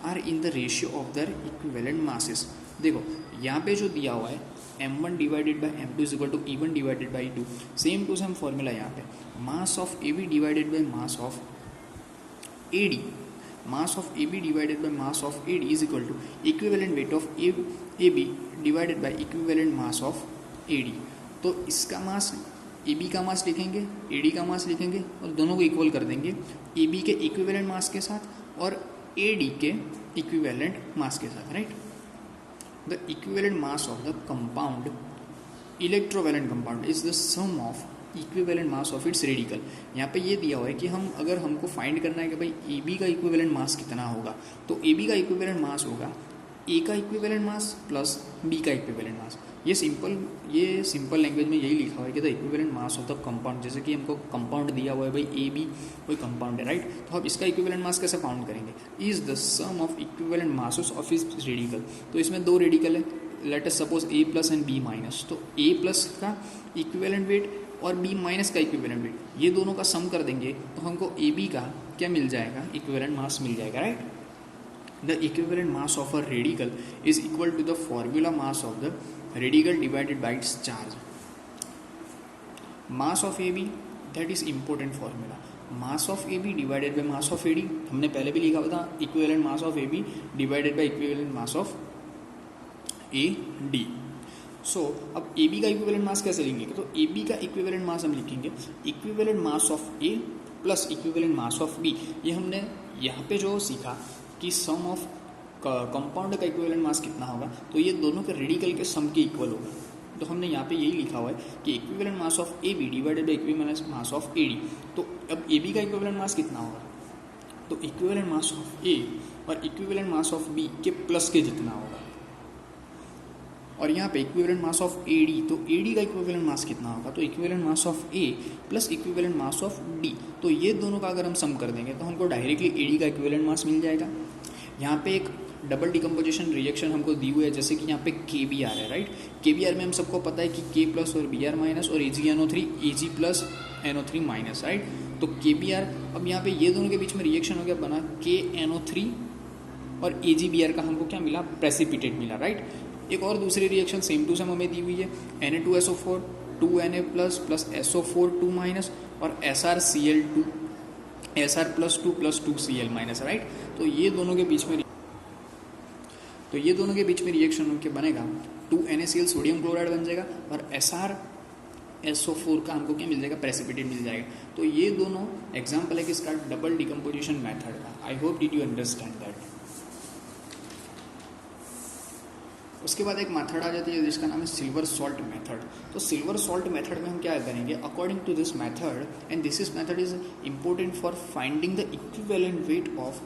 Speaker 1: are in the ratio of their equivalent masses. देखो यहाँ पे जो दिया हुआ है m1 divided by m2 is equal to e1 divided by 2, same to same formula यहाँ पे, mass of AB divided by mass of AD, mass of AB divided by mass of AD is equal to equivalent weight of AB divided by equivalent mass of AD। तो इसका मास AB का मास लिखेंगे, AD का मास लिखेंगे और दोनों को equal कर देंगे AB के इक्विवेलेंट मास के साथ और AD के इक्विवेलेंट मास के साथ, right. The equivalent mass of the compound electrovalent compound is the sum of equivalent mass of its radical. यहाँ पे ये दिया हुआ है कि अगर हमको फाइंड करना है कि भाई AB का इक्विवेलेंट मास कितना होगा, तो AB का इक्विवेलेंट मास होगा A का इक्विवेलेंट मास प्लस B का इक्विवेलेंट मास। ये सिंपल लैंग्वेज में यही लिखा हुआ है कि the equivalent mass of the compound, जैसे कि हमको कंपाउंड दिया हुआ है भाई AB कोई कंपाउंड है, राइट। तो अब इसका इक्विवेलेंट मास कैसे फाउंड करेंगे, is the sum of equivalent masses of its radical. तो इसमें दो रेडिकल है, let us suppose A plus and B minus, तो A प्लस का इक्विवेलेंट वेट और B माइनस का इक्विवेलेंट वेट, ये दोनों का सम कर देंगे तो हमको AB का क्या मिल जाएगा, इक्विवेलेंट मास मिल जाएगा, right. The equivalent mass of a radical is equal to the formula mass of the radical divided by its charge. Mass of AB, that is important formula. Mass of AB divided by mass of AD, हमने पहले भी लिखा हुआ था equivalent mass of AB divided by equivalent mass of AD. So अब AB का equivalent mass कैसे लिखेंगे, तो AB का equivalent mass हम लिखेंगे equivalent mass of A plus equivalent mass of B। ये हमने यहाँ पे जो सीखा कि सम ऑफ कंपाउंड का इक्विवेलेंट मास कितना होगा, तो ये दोनों के रेडिकल के सम के इक्वल होगा। तो हमने यहाँ पे यही लिखा हुआ है कि equivalent mass of AB divided by equivalent mass of AD। तो अब AB का इक्विवेलेंट मास कितना होगा, तो इक्विवेलेंट मास ऑफ A और इक्विवेलेंट मास ऑफ B के प्लस के जितना होगा। और यहाँ पे इक्विवेलेंट मास ऑफ AD, तो AD का इक्विवेलेंट मास कितना होगा, तो equivalent mass of A plus equivalent mass of D। तो ये दोनों का अगर हम सम कर देंगे तो हमको डायरेक्टली AD का इक्विवेलेंट मास मिल जाएगा। यहाँ पे एक डबल डिकम्पोजिशन रिएक्शन हमको दी हुई है, जैसे कि यहाँ पे KBr है, राइट। KBr में हम सबको पता है कि K प्लस और Br माइनस और AgNO3 Ag plus NO3 minus, right. तो KBr, अब यहाँ पे ये दोनों के बीच में रिएक्शन हो गया, बना KNO3 और AgBr का हमको क्या मिला, प्रेसिपिटेट मिला, राइट। एक और दूसरी रिएक्शन सेम टू सेम हमें दी हुई है, Na2SO4 2Na plus plus SO4 2 minus और SrCl2 Sr plus 2 Cl minus, right. तो ये दोनों के बीच में रिएक्शन होकर बनेगा 2NaCl सोडियम क्लोराइड बन जाएगा और SrSO4 का हमको क्या मिल जाएगा, प्रेसिपिटेट मिल जाएगा। तो ये दोनों एग्जाम्पल है कि इसका डबल डिकम्पोजिशन मेथड का। I hope did you understand that. उसके बाद एक मेथड आ जाती है जिसका नाम है सिल्वर सॉल्ट मेथड। तो सिल्वर सॉल्ट मेथड में हम क्या करेंगे, according to this method, and this is method is important for finding the equivalent weight of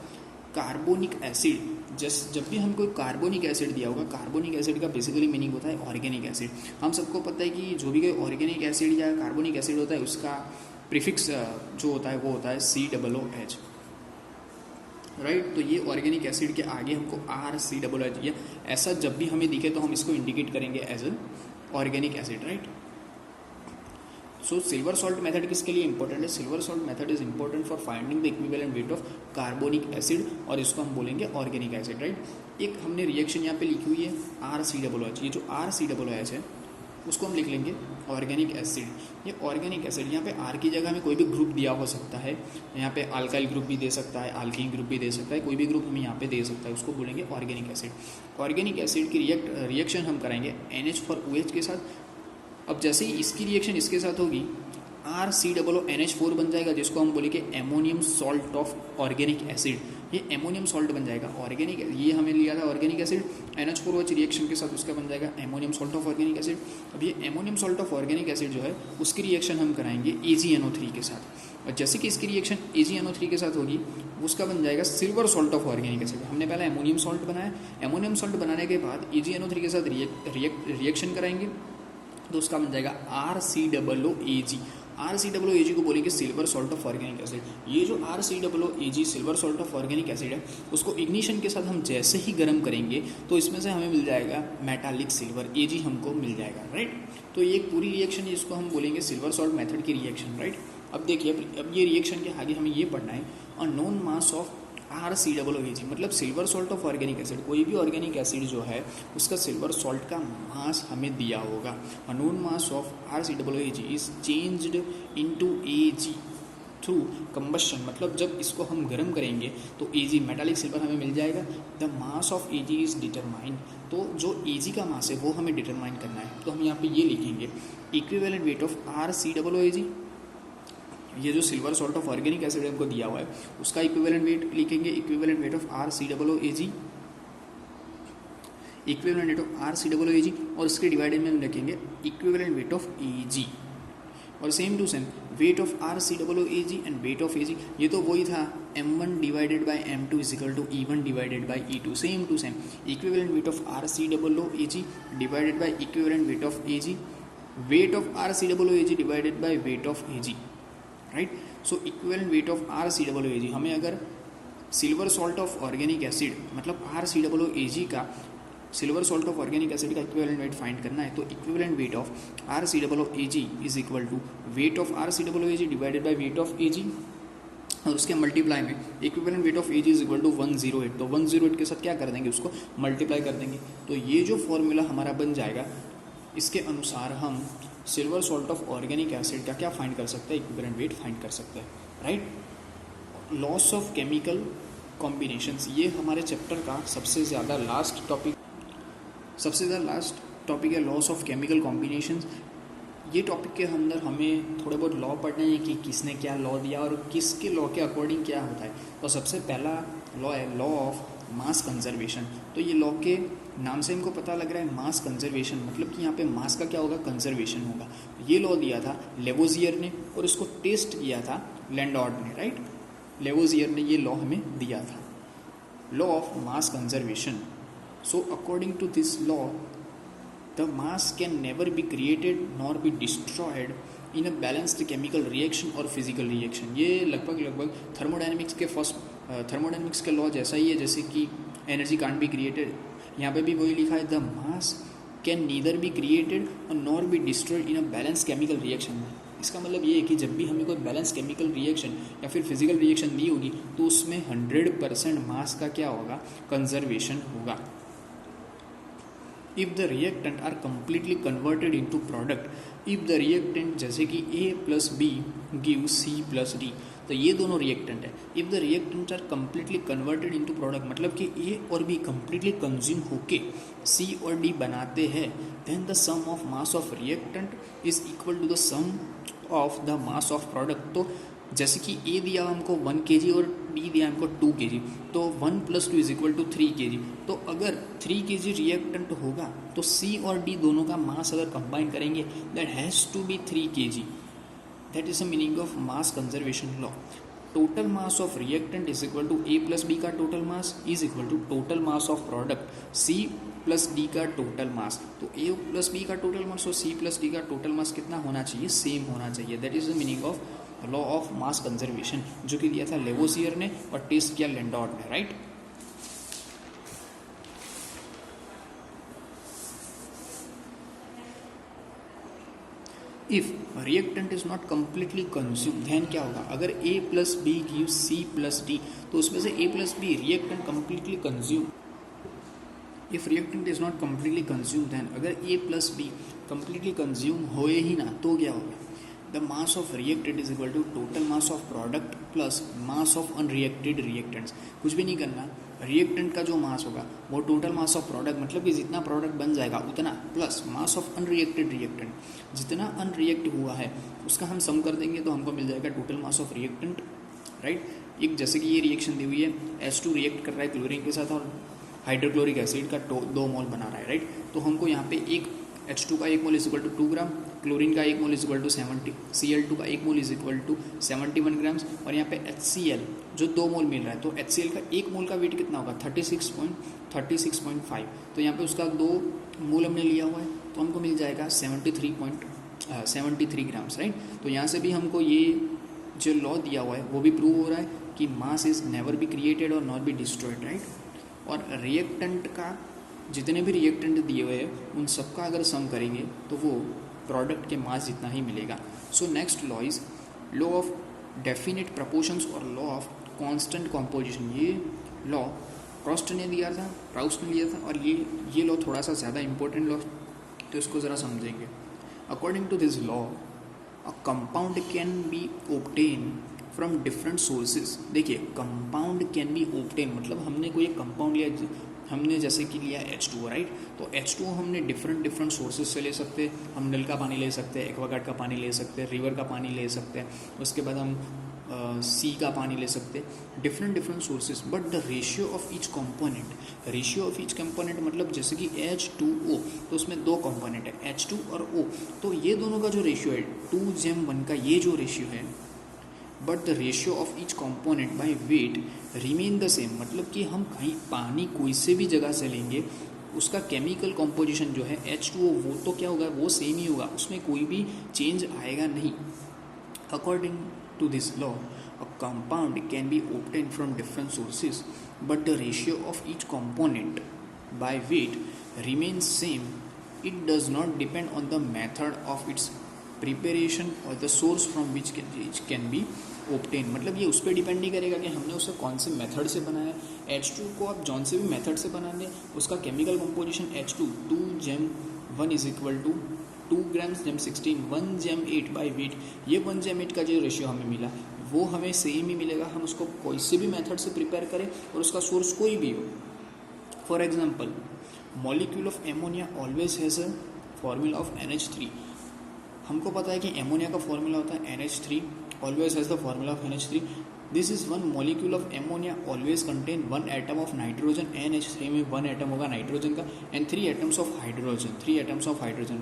Speaker 1: carbonic acid. जब भी हमको कार्बोनिक एसिड दिया होगा, कार्बोनिक एसिड का बेसिकली मीनिंग होता है ऑर्गेनिक एसिड। हम सबको पता है कि जो भी कोई ऑर्गेनिक एसिड या कार्बोनिक एसिड होता है उसका प्रीफिक्स जो होता है वो होता है COOH, राइट। तो ये ऑर्गेनिक एसिड के आगे हमको RCOOH दिया, ऐसा जब भी हमें दिखे तो हम इसको इंडिकेट करेंगे as a organic acid, right. So silver salt method किसके लिए इंपॉर्टेंट है, silver salt method is important for finding the equivalent weight of carbonic acid और इसको हम बोलेंगे ऑर्गेनिक एसिड, राइट। एक हमने रिएक्शन यहाँ पे लिखी हुई है RCOOH, ये जो RCOOH है उसको हम लिख लेंगे ऑर्गेनिक एसिड। ये ऑर्गेनिक एसिड, यहाँ पे R की जगह में कोई भी ग्रुप दिया हो सकता है, यहाँ पे अल्काइल ग्रुप भी दे सकता है, अल्कीन ग्रुप भी दे सकता है, कोई भी ग्रुप हमें यहाँ पे दे सकता है, उसको बोलेंगे ऑर्गेनिक एसिड। ऑर्गेनिक एसिड की रिएक्शन हम कराएंगे NH4OH के साथ। अब जैसे ही इसकी रिएक्शन इसके साथ होगी RCOONH4 बन जाएगा, जिसको हम बोलेंगे ammonium salt of organic acid. ये एमोनियम सॉल्ट बन जाएगा ऑर्गेनिक, ये हमें लिया था ऑर्गेनिक एसिड, NH4OH रिएक्शन के साथ उसका बन जाएगा ammonium salt of organic acid. अब ये ammonium salt of organic acid जो है उसकी रिएक्शन हम कराएंगे AgNO3 के साथ, और जैसे कि इसकी रिएक्शन AgNO3 के साथ होगी उसका बन जाएगा silver salt of organic acid. हमने पहले एमोनियम सॉल्ट बनाया, एमोनियम सॉल्ट बनाने के बाद AgNO3 के साथ रिएक्शन कराएंगे तो उसका बन जाएगा RCOOAg RCOOAG को बोलेंगे silver salt of organic acid. ये जो RCOOAG silver salt of organic acid है, उसको इग्निशन के साथ हम जैसे ही गर्म करेंगे तो इसमें से हमें मिल जाएगा मेटालिक सिल्वर, Ag हमको मिल जाएगा, राइट। तो ये एक पूरी रिएक्शन जिसको हम बोलेंगे सिल्वर सॉल्ट मेथड की रिएक्शन, राइट। अब देखिए, अब ये रिएक्शन के आगे हमें ये पढ़ना है, a known mass of RCOOAG मतलब silver salt of organic acid. कोई भी ऑर्गेनिक एसिड जो है उसका सिल्वर सॉल्ट का मास हमें दिया होगा। A known mass of RCOOAG is changed into Ag through combustion, मतलब जब इसको हम गर्म करेंगे तो Ag मेटालिक सिल्वर हमें मिल जाएगा। The mass of Ag is determined, तो जो Ag का मास है वो हमें डिटरमाइन करना है। तो हम यहाँ पे ये लिखेंगे इक्विवेलेंट वेट ऑफ RCOOAG, ये जो silver salt of organic acid हमको दिया हुआ है उसका इक्विवेलेंट वेट लिखेंगे, equivalent weight of RCOOAG, equivalent weight of RCOOAG, और उसके डिवाइडेड में हम लिखेंगे इक्विवेलेंट वेट ऑफ Ag, और same to same weight of RCOOAG and weight of Ag, ये तो वही था M1 divided by M2 is equal to E1 divided by E2, same to same equivalent weight of RCOOAG divided by equivalent weight of Ag, weight of RCOOAG divided by weight of Ag, right. So equivalent weight of RCOOAG, हमें अगर silver salt of organic acid मतलब RCOOAG का silver salt of organic acid का equivalent weight find करना है, तो equivalent weight of RCOOAG is equal to weight of RCOOAG divided by weight of Ag, और उसके मल्टीप्लाई में equivalent weight of Ag is equal to 108, तो 108 के साथ क्या कर देंगे, उसको मल्टीप्लाई कर देंगे। तो ये जो फॉर्मूला हमारा बन जाएगा, इसके अनुसार हम silver salt of organic acid का क्या फाइंड कर सकते हैं, इक्विवेलेंट वेट फाइंड कर सकते हैं, right. Loss of chemical combinations, ये हमारे चैप्टर का सबसे ज़्यादा लास्ट टॉपिक है, लॉस ऑफ केमिकल कॉम्बिनेशंस। ये टॉपिक के अंदर हमें थोड़े बहुत लॉ पढ़ने हैं कि किसने क्या लॉ दिया और किसके लॉ के अकॉर्डिंग क्या होता है। तो सबसे पहला लॉ है लॉ ऑफ मास कंजर्वेशन। तो ये लॉ के नाम से हमको पता लग रहा है मास कंजर्वेशन, मतलब कि यहाँ पे मास का क्या होगा, कंजर्वेशन होगा। ये लॉ दिया था लेवोजियर ने और इसको टेस्ट किया था लैंडॉर्ट ने, राइट। लेवोजियर ने ये लॉ हमें दिया था, law of mass conservation. So according to this law the mass can never be created nor be destroyed in a balanced chemical reaction और फिजिकल रिएक्शन। ये लगभग थर्मोडायनेमिक्स के लॉ जैसा ही है, जैसे कि एनर्जी कांट बी क्रिएटेड, यहाँ पे भी वही लिखा है, the mass can neither be created और nor be destroyed in a balance chemical reaction. इसका मतलब ये है कि जब भी हमें कोई बैलेंस केमिकल रिएक्शन या फिर फिजिकल रिएक्शन दी होगी तो उसमें 100% मास का क्या होगा, कंजर्वेशन होगा। If the reactant are completely converted into product, if the reactant जैसे कि A plus B give C plus D, तो ये दोनों रिएक्टेंट है। If the reactants are completely converted into product, मतलब कि A और B कम्प्लीटली कंज्यूम होके C और D बनाते हैं, then the sum of mass of reactant is equal to the sum of the mass of product. तो जैसे कि A दिया हमको 1 kg और B दिया हमको 2 kg, तो 1 + 2 = 3 kg। तो अगर 3 kg रिएक्टेंट होगा तो C और D दोनों का मास अगर कंबाइन करेंगे that has to be 3 kg। That is the meaning of mass conservation law. Total mass of reactant is equal to A + B का total mass is equal to total mass of product C + D का total mass. तो A + B का total mass और C + D का total mass कितना होना चाहिए, same होना चाहिए। That is the meaning of law of mass conservation, जो कि दिया था लेवोसियर ने और टेस्ट किया लैंडॉर्ट ने, right. If reactant is not completely consume, then क्या होगा, अगर A + B give C + D, तो उसमें से A + B reactant completely consume. If reactant is not completely consume, then अगर A + B कम्प्लीटली कंज्यूम होए ही ना तो क्या होगा, the mass of reactant is equal to total mass of product plus mass of unreacted reactants. कुछ भी नहीं करना, रिएक्टेंट का जो मास होगा वो टोटल मास ऑफ प्रोडक्ट, मतलब कि जितना प्रोडक्ट बन जाएगा उतना, plus mass of unreacted reactant, जितना अनरिएक्ट हुआ है उसका हम सम कर देंगे तो हमको मिल जाएगा total mass of reactant, right. एक जैसे कि ये रिएक्शन दी हुई है, H2 रिएक्ट कर रहा है क्लोरीन के साथ और हाइड्रोक्लोरिक एसिड का 2 मोल बना रहा है, राइट। तो हमको यहाँ पे एक H2 का 1 mole is equal to 2 gram, chlorine का 1 mole is equal to 70, Cl2 का 1 mole is equal to 71 grams, और यहाँ पे HCl जो 2 मोल मिल रहा है, तो HCl का 1 मोल का वेट कितना होगा, 36.5। तो यहाँ पे उसका 2 मोल हमने लिया हुआ है तो हमको मिल जाएगा 73 73 ग्राम्स, राइट। तो यहाँ से भी हमको ये जो लॉ दिया हुआ है वो भी प्रूव हो रहा है कि mass is never be created और नॉट बी डिस्ट्रॉयड, राइट। और रिएक्टेंट का जितने भी रिएक्टेंट दिए हुए हैं उन सबका अगर सम करेंगे तो वो प्रोडक्ट के मास जितना ही मिलेगा। So next law is law of definite proportions और लॉ ऑफ कांस्टेंट कॉम्पोजिशन। ये लॉ प्रॉस्ट ने दिया था, प्राउस्ट ने लिया था, और ये लॉ थोड़ा सा ज़्यादा इंपॉर्टेंट लॉ, तो इसको ज़रा समझेंगे। According to this law a compound can be obtain from different sources. देखिए कंपाउंड कैन बी ऑब्टेन मतलब हमने कोई एक कंपाउंड लिया, हमने जैसे कि लिया H2O, राइट। तो H2O हमने डिफरेंट सोर्सेज से ले सकते हैं। हम नल का पानी ले सकते हैं, एक्वागार्ड का पानी ले सकते हैं, रिवर का पानी ले सकते हैं, उसके बाद हम सी का पानी ले सकते हैं, different sources. But the ratio of each component मतलब जैसे कि H2O, तो उसमें दो कंपोनेंट है H2 और O, तो ये दोनों का जो रेशियो है 2:1 का ये जो रेशियो है, but the ratio of each component by weight remain the same. मतलब कि हम कहीं पानी कोई से भी जगह से लेंगे, उसका केमिकल कॉम्पोजिशन जो है H2O वो तो क्या होगा, वो सेम ही होगा, उसमें कोई भी चेंज आएगा नहीं। According to this law a compound can be obtain from different sources but the ratio of each component by weight remain same. It does not depend on the method of its preparation और the source from which can be obtain. मतलब ये उस पर depend नहीं करेगा कि हमने उसे कौन से मेथड से बनाया है। H2 को आप जौन से भी मेथड से बना दें, उसका chemical composition H2 2:1 is equal to 2 grams जम 16 1:8 बाई वेट। ये 1:8 का जो रेशियो हमें मिला वो हमें सेम ही मिलेगा, हम उसको कोई से भी मेथड से प्रिपेयर करें और उसका सोर्स कोई भी हो। For example molecule of ammonia always has a formula of NH3। हमको पता है कि एमोनिया का फॉर्मूला होता है NH3, always has the formula of NH3। This is one molecule of ammonia always contain 1 atom of nitrogen. NH3 में 1 atom होगा nitrogen का and 3 atoms of hydrogen,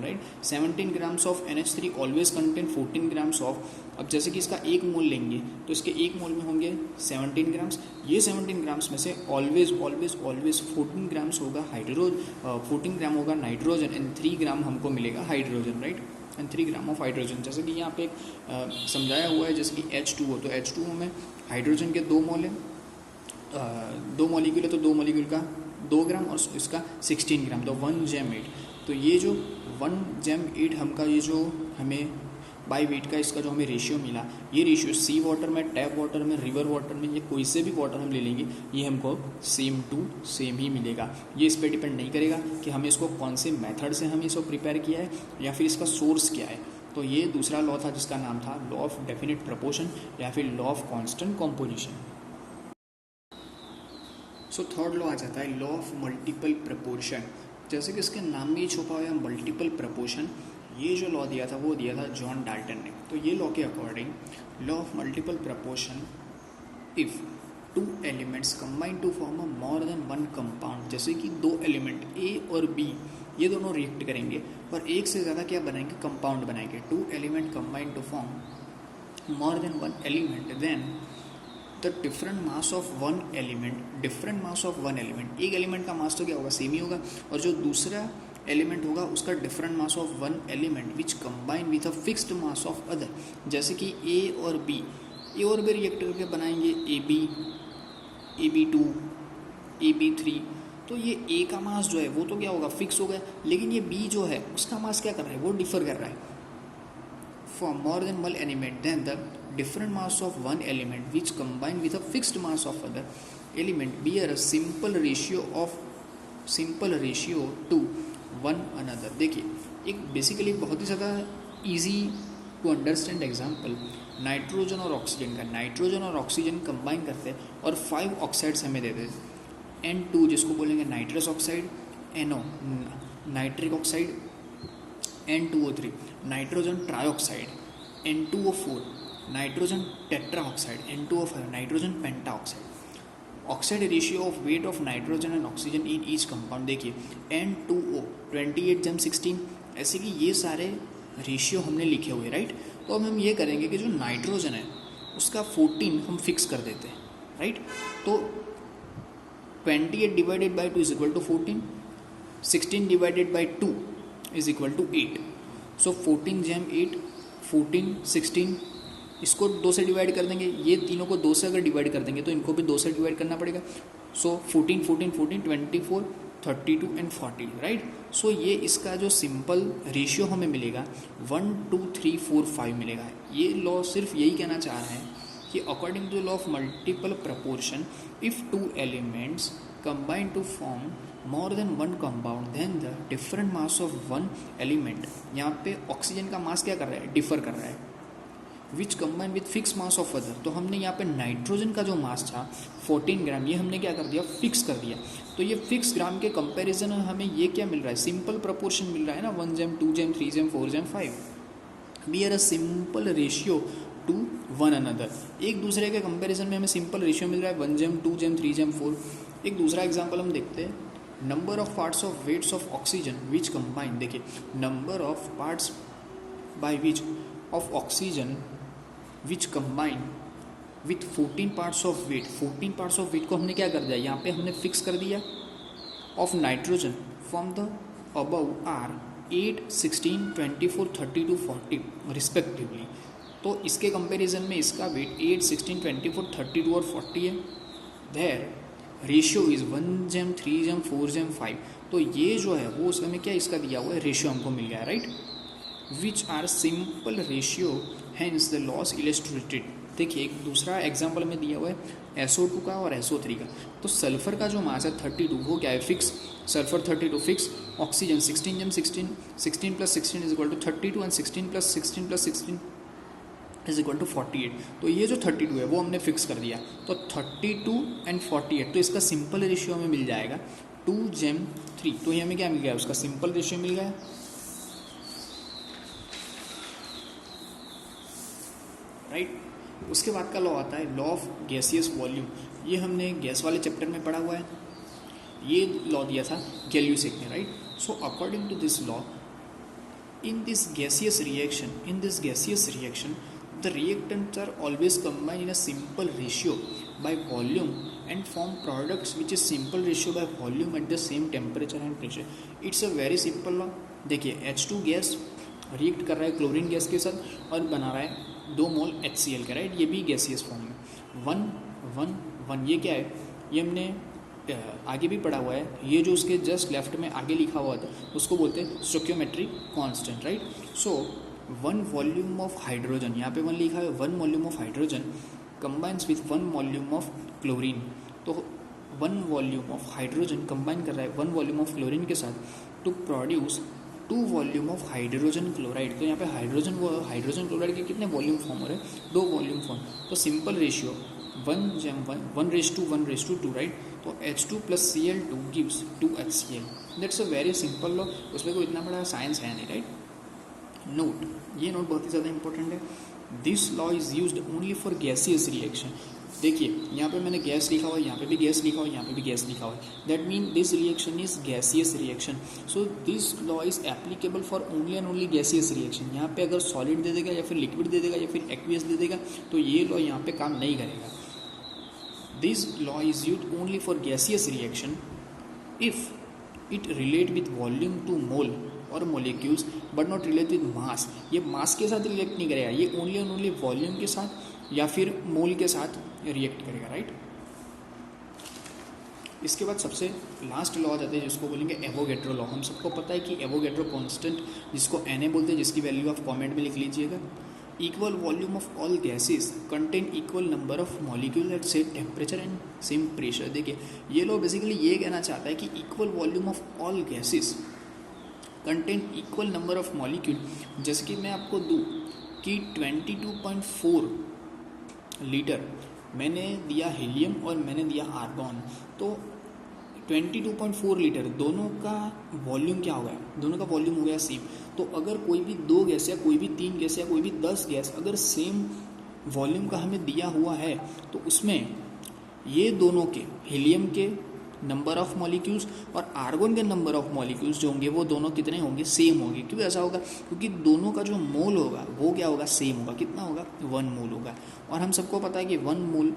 Speaker 1: right. 17 grams of NH3 always contain 14 grams of. अब जैसे कि इसका एक मोल लेंगे तो इसके एक मोल में होंगे 17 ग्राम्स। ये 17 ग्राम्स में से ऑलवेज 14 ग्राम्स होगा 14 ग्राम होगा नाइट्रोजन एंड 3 ग्राम हमको मिलेगा hydrogen, right. And 3 gram of hydrogen, जैसे कि यहाँ पे एक समझाया हुआ है, जैसे कि H2O, तो H2O में हाइड्रोजन के 2 मोल हैं, 2 मॉलिक्यूल है, तो 2 मॉलिक्यूल का 2 ग्राम और इसका 16 ग्राम, तो 1:8। तो ये जो 1:8 हमका ये जो हमें बाई वेट का इसका जो हमें रेशियो मिला, ये रेशियो सी वाटर में, टैप वाटर में, रिवर वाटर में, ये कोई से भी वाटर हम ले लेंगे ये हमको सेम टू सेम ही मिलेगा। ये इस पर डिपेंड नहीं करेगा कि हमें इसको कौन से मेथड से हमें इसको प्रिपेयर किया है या फिर इसका सोर्स क्या है। तो ये दूसरा लॉ था जिसका नाम था लॉ ऑफ डेफिनेट प्रपोर्शन या फिर law of constant composition. So third law आ जाता है लॉ ऑफ मल्टीपल प्रपोर्शन। जैसे कि इसके नाम में ही छुपा हुआ है मल्टीपल प्रपोर्शन। ये जो लॉ दिया था वो दिया था जॉन डाल्टन ने। तो ये लॉ के according law of multiple proportion, if 2 elements combine to form a more than 1 compound, जैसे कि 2 एलिमेंट A और B ये दोनों रिएक्ट करेंगे और एक से ज़्यादा क्या बनाएंगे, कंपाउंड बनाएंगे। 2 element combine to form more than 1 element, then the different mass of 1 element, एक एलिमेंट का मास तो क्या होगा, सेम ही होगा, और जो दूसरा एलिमेंट होगा उसका different mass of 1 element which combine with a fixed mass of other. जैसे कि ए और बी रिएक्ट करके बनाएंगे AB2, AB3, तो ये ए का मास जो है वो तो क्या होगा, फिक्स हो गया, लेकिन ये बी जो है उसका मास क्या कर रहा है, वो डिफर कर रहा है। For more than 1 element then the different mass of 1 element which combine with a fixed mass of other element bear a simple ratio to one another। देखिए एक बेसिकली बहुत ही ज़्यादा easy to understand example nitrogen और oxygen का। Nitrogen और oxygen combine करते हैं और 5 ऑक्साइड्स हमें देते हैं। N2 जिसको बोलेंगे nitrous oxide, NO nitric oxide, N2O3 nitrogen trioxide, N2O4 nitrogen tetra oxide, N2O5 nitrogen penta oxide. Oxide ratio of weight of nitrogen and oxygen in each compound, देखिए N2O 28:16, ऐसे कि ये सारे रेशियो हमने लिखे हुए, राइट। तो अब हम ये करेंगे कि जो नाइट्रोजन है उसका 14 हम फिक्स कर देते हैं, राइट। तो 28 divided by 2 is equal to 14, 16 divided by 2 is equal to 8। So 14 जैम 8, 14, 16, इसको 2 से डिवाइड कर देंगे, ये तीनों को 2 से अगर डिवाइड कर देंगे तो इनको भी 2 से डिवाइड करना पड़ेगा। सो 14, 14, 14, 24, 32 एंड 40, राइट। सो ये इसका जो सिंपल रेशियो हमें मिलेगा 1, 2, 3, 4, 5 मिलेगा। ये लॉ सिर्फ यही कहना चाह रहा है कि according to law of multiple proportion, if 2 elements combine to form more than one compound, then the different mass of one element, यहाँ पे ऑक्सीजन का मास क्या कर रहा है, डिफर कर रहा है, which combine with fix mass of other. तो हमने यहाँ पे नाइट्रोजन का जो मास था 14 ग्राम, ये हमने क्या कर दिया, फिक्स कर दिया। तो ये फिक्स ग्राम के कंपैरिजन में हमें ये क्या मिल रहा है, सिंपल प्रपोर्शन मिल रहा है ना, 1 जैम 2 जैम 3 जैम 4 जैम 5, we are a simple ratio to one another. एक दूसरे के कंपैरिजन में हमें सिंपल रेशियो मिल रहा है 1 जैम 2 जैम 3 जैम 4। एक दूसरा एग्जांपल हम देखते हैं, number of parts of weights of oxygen which combine. देखिए number of parts by which of oxygen which combine with 14 parts of weight. 14 parts of weight को हमने क्या कर दिया, यहाँ पे हमने फिक्स कर दिया, of nitrogen from the above are 8, 16, 24, 32, 40 respectively. तो इसके कंपैरिजन में इसका वेट 8, 16, 24, 32 और 40 है। देयर रेशियो इज़ 1 जैम 3 जैम 4 जैम 5। तो ये जो है वो उसमें क्या इसका दिया हुआ है, रेशियो हमको मिल गया, right, which are simple ratio, hence the laws illustrated. देखिए एक दूसरा एग्जाम्पल में दिया हुआ है SO2 का और SO3 का। तो सल्फर का जो मास है 32, वो क्या है, फिक्स, सल्फर 32 फिक्स, ऑक्सीजन 16 जैम 16, 16 + 16 is equal to 32 and 16 + 16 + 16 is equal to 48। तो ये जो 32 है वो हमने फिक्स कर दिया। तो 32 एंड 48, तो इसका सिंपल रेशियो हमें मिल जाएगा 2 जैम 3। तो ये हमें क्या मिल गया, उसका सिंपल रेशियो मिल गया, राइट। उसके बाद का लॉ आता है लॉ ऑफ गैसियस वॉल्यूम। ये हमने गैस वाले चैप्टर में पढ़ा हुआ है, ये लॉ दिया था गैल्यूसेक ने, right. So according to this law, in this gaseous reaction the reactants are always combined in a simple ratio by volume and form products which is simple ratio by volume at the same temperature and pressure. It's a very simple law। देखिए H2 gas react कर रहा है chlorine gas के साथ और बना रहा है 2 मोल HCl का, राइट। ये भी गैसियस फॉर्म में 1 1 1। ये क्या है, ये हमने आगे भी पढ़ा हुआ है। ये जो उसके जस्ट लेफ्ट में आगे लिखा हुआ था उसको बोलते हैं stoichiometric constant, right. So 1 volume of hydrogen, यहाँ पे 1 लिखा है, 1 volume of hydrogen combines with 1 volume of chlorine. तो 1 वॉल्यूम ऑफ हाइड्रोजन कंबाइन कर रहा है 1 वॉल्यूम ऑफ क्लोरीन के साथ to produce 2 volume of hydrogen chloride. तो यहाँ पे हाइड्रोजन क्लोराइड के कितने वॉल्यूम फॉर्म हो रहे हैं, 2 वॉल्यूम फॉर्म। तो सिंपल रेशियो 1 जैम 1, 1:1:2, राइट। तो H2 + Cl2 gives 2 HCl। That's a very simple law, उसमें कोई इतना बड़ा साइंस है नहीं, राइट। नोट, ये नोट बहुत ही ज़्यादा इंपॉर्टेंट है। This law is used only for gaseous reaction. देखिए यहाँ पे मैंने गैस लिखा हुआ है, यहाँ पे भी गैस लिखा हुआ है, यहाँ पे भी गैस लिखा हुआ है। That mean this reaction is gaseous reaction. So this law is applicable for only and only gaseous reaction. यहाँ पे अगर सॉलिड दे देगा या फिर लिक्विड दे देगा या फिर एक्वियस दे देगा तो ये लॉ यहाँ पे काम नहीं करेगा। This law is used only for gaseous reaction if it relate with volume to mole or molecules but not relate with mass। ये मास के साथ रिएक्ट नहीं करेगा, ये ओनली एंड ओनली वॉल्यूम के साथ या फिर मोल के साथ रिएक्ट करेगा, राइट। इसके बाद सबसे लास्ट लॉ आ जाते हैं जिसको बोलेंगे एवोगैड्रो लॉ। हम सबको पता है कि एवोगैड्रो कांस्टेंट जिसको Na बोलते हैं, जिसकी वैल्यू आप कमेंट में लिख लीजिएगा। Equal volume of all gases contain equal number of molecule eight same temperature and same pressure. देखिए ये लॉ बेसिकली ये कहना चाहता है कि equal volume of all gases contain equal number of molecule. जैसे कि मैं आपको दूँ कि 22.4 लीटर मैंने दिया हीलियम और मैंने दिया आर्गॉन, तो 22.4 लीटर दोनों का वॉल्यूम क्या हो गया, दोनों का वॉल्यूम हो गया सेम। तो अगर कोई भी 2 गैस या कोई भी 3 गैस या कोई भी 10 गैस अगर सेम वॉल्यूम का हमें दिया हुआ है तो उसमें ये दोनों के हीलियम के नंबर ऑफ मॉलिक्यूल्स और आर्गॉन के नंबर ऑफ मॉलिक्यूल्स जो होंगे वो दोनों कितने होंगे, सेम होंगे। क्यों ऐसा होगा, क्योंकि दोनों का जो मोल होगा वो क्या होगा, सेम होगा। कितना होगा, 1 मोल होगा। और हम सबको पता है कि 1 मोल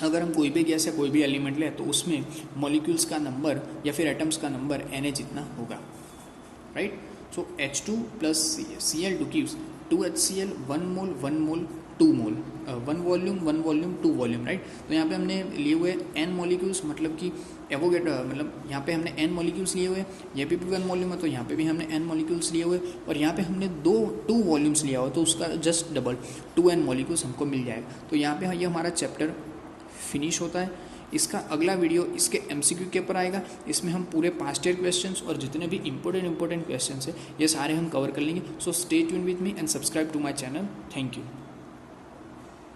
Speaker 1: अगर हम कोई भी गैस या कोई भी एलिमेंट लें तो उसमें मॉलिक्यूल्स का नंबर या फिर एटम्स का नंबर Na जितना होगा, राइट। सो H2 plus Cl2 gives 2HCl 1 मोल 1 मोल 2 मोल 1 वॉल्यूम 2 वॉल्यूम, राइट। तो यहाँ पे हमने लिए हुए n मॉलिक्यूल्स, मतलब कि एवोगेड्रो, मतलब यहाँ पे हमने n मॉलिक्यूल्स लिए हुए, ये भी 1 वॉल्यूम है तो यहाँ पे भी हमने n मॉलिक्यूल्स लिए हुए, और यहाँ पे हमने 2 वॉल्यूम्स लिया हुआ तो उसका जस्ट डबल 2n मॉलिक्यूल्स हमको मिल जाएगा। तो यहाँ पे ये हमारा चैप्टर फिनिश होता है। इसका अगला वीडियो इसके MCQ के ऊपर आएगा, इसमें हम पूरे पास्ट ईयर क्वेश्चंस और जितने भी इंपॉर्टेंट क्वेश्चंस है ये सारे हम कवर कर लेंगे। So stay tune with me and subscribe to my channel. Thank you.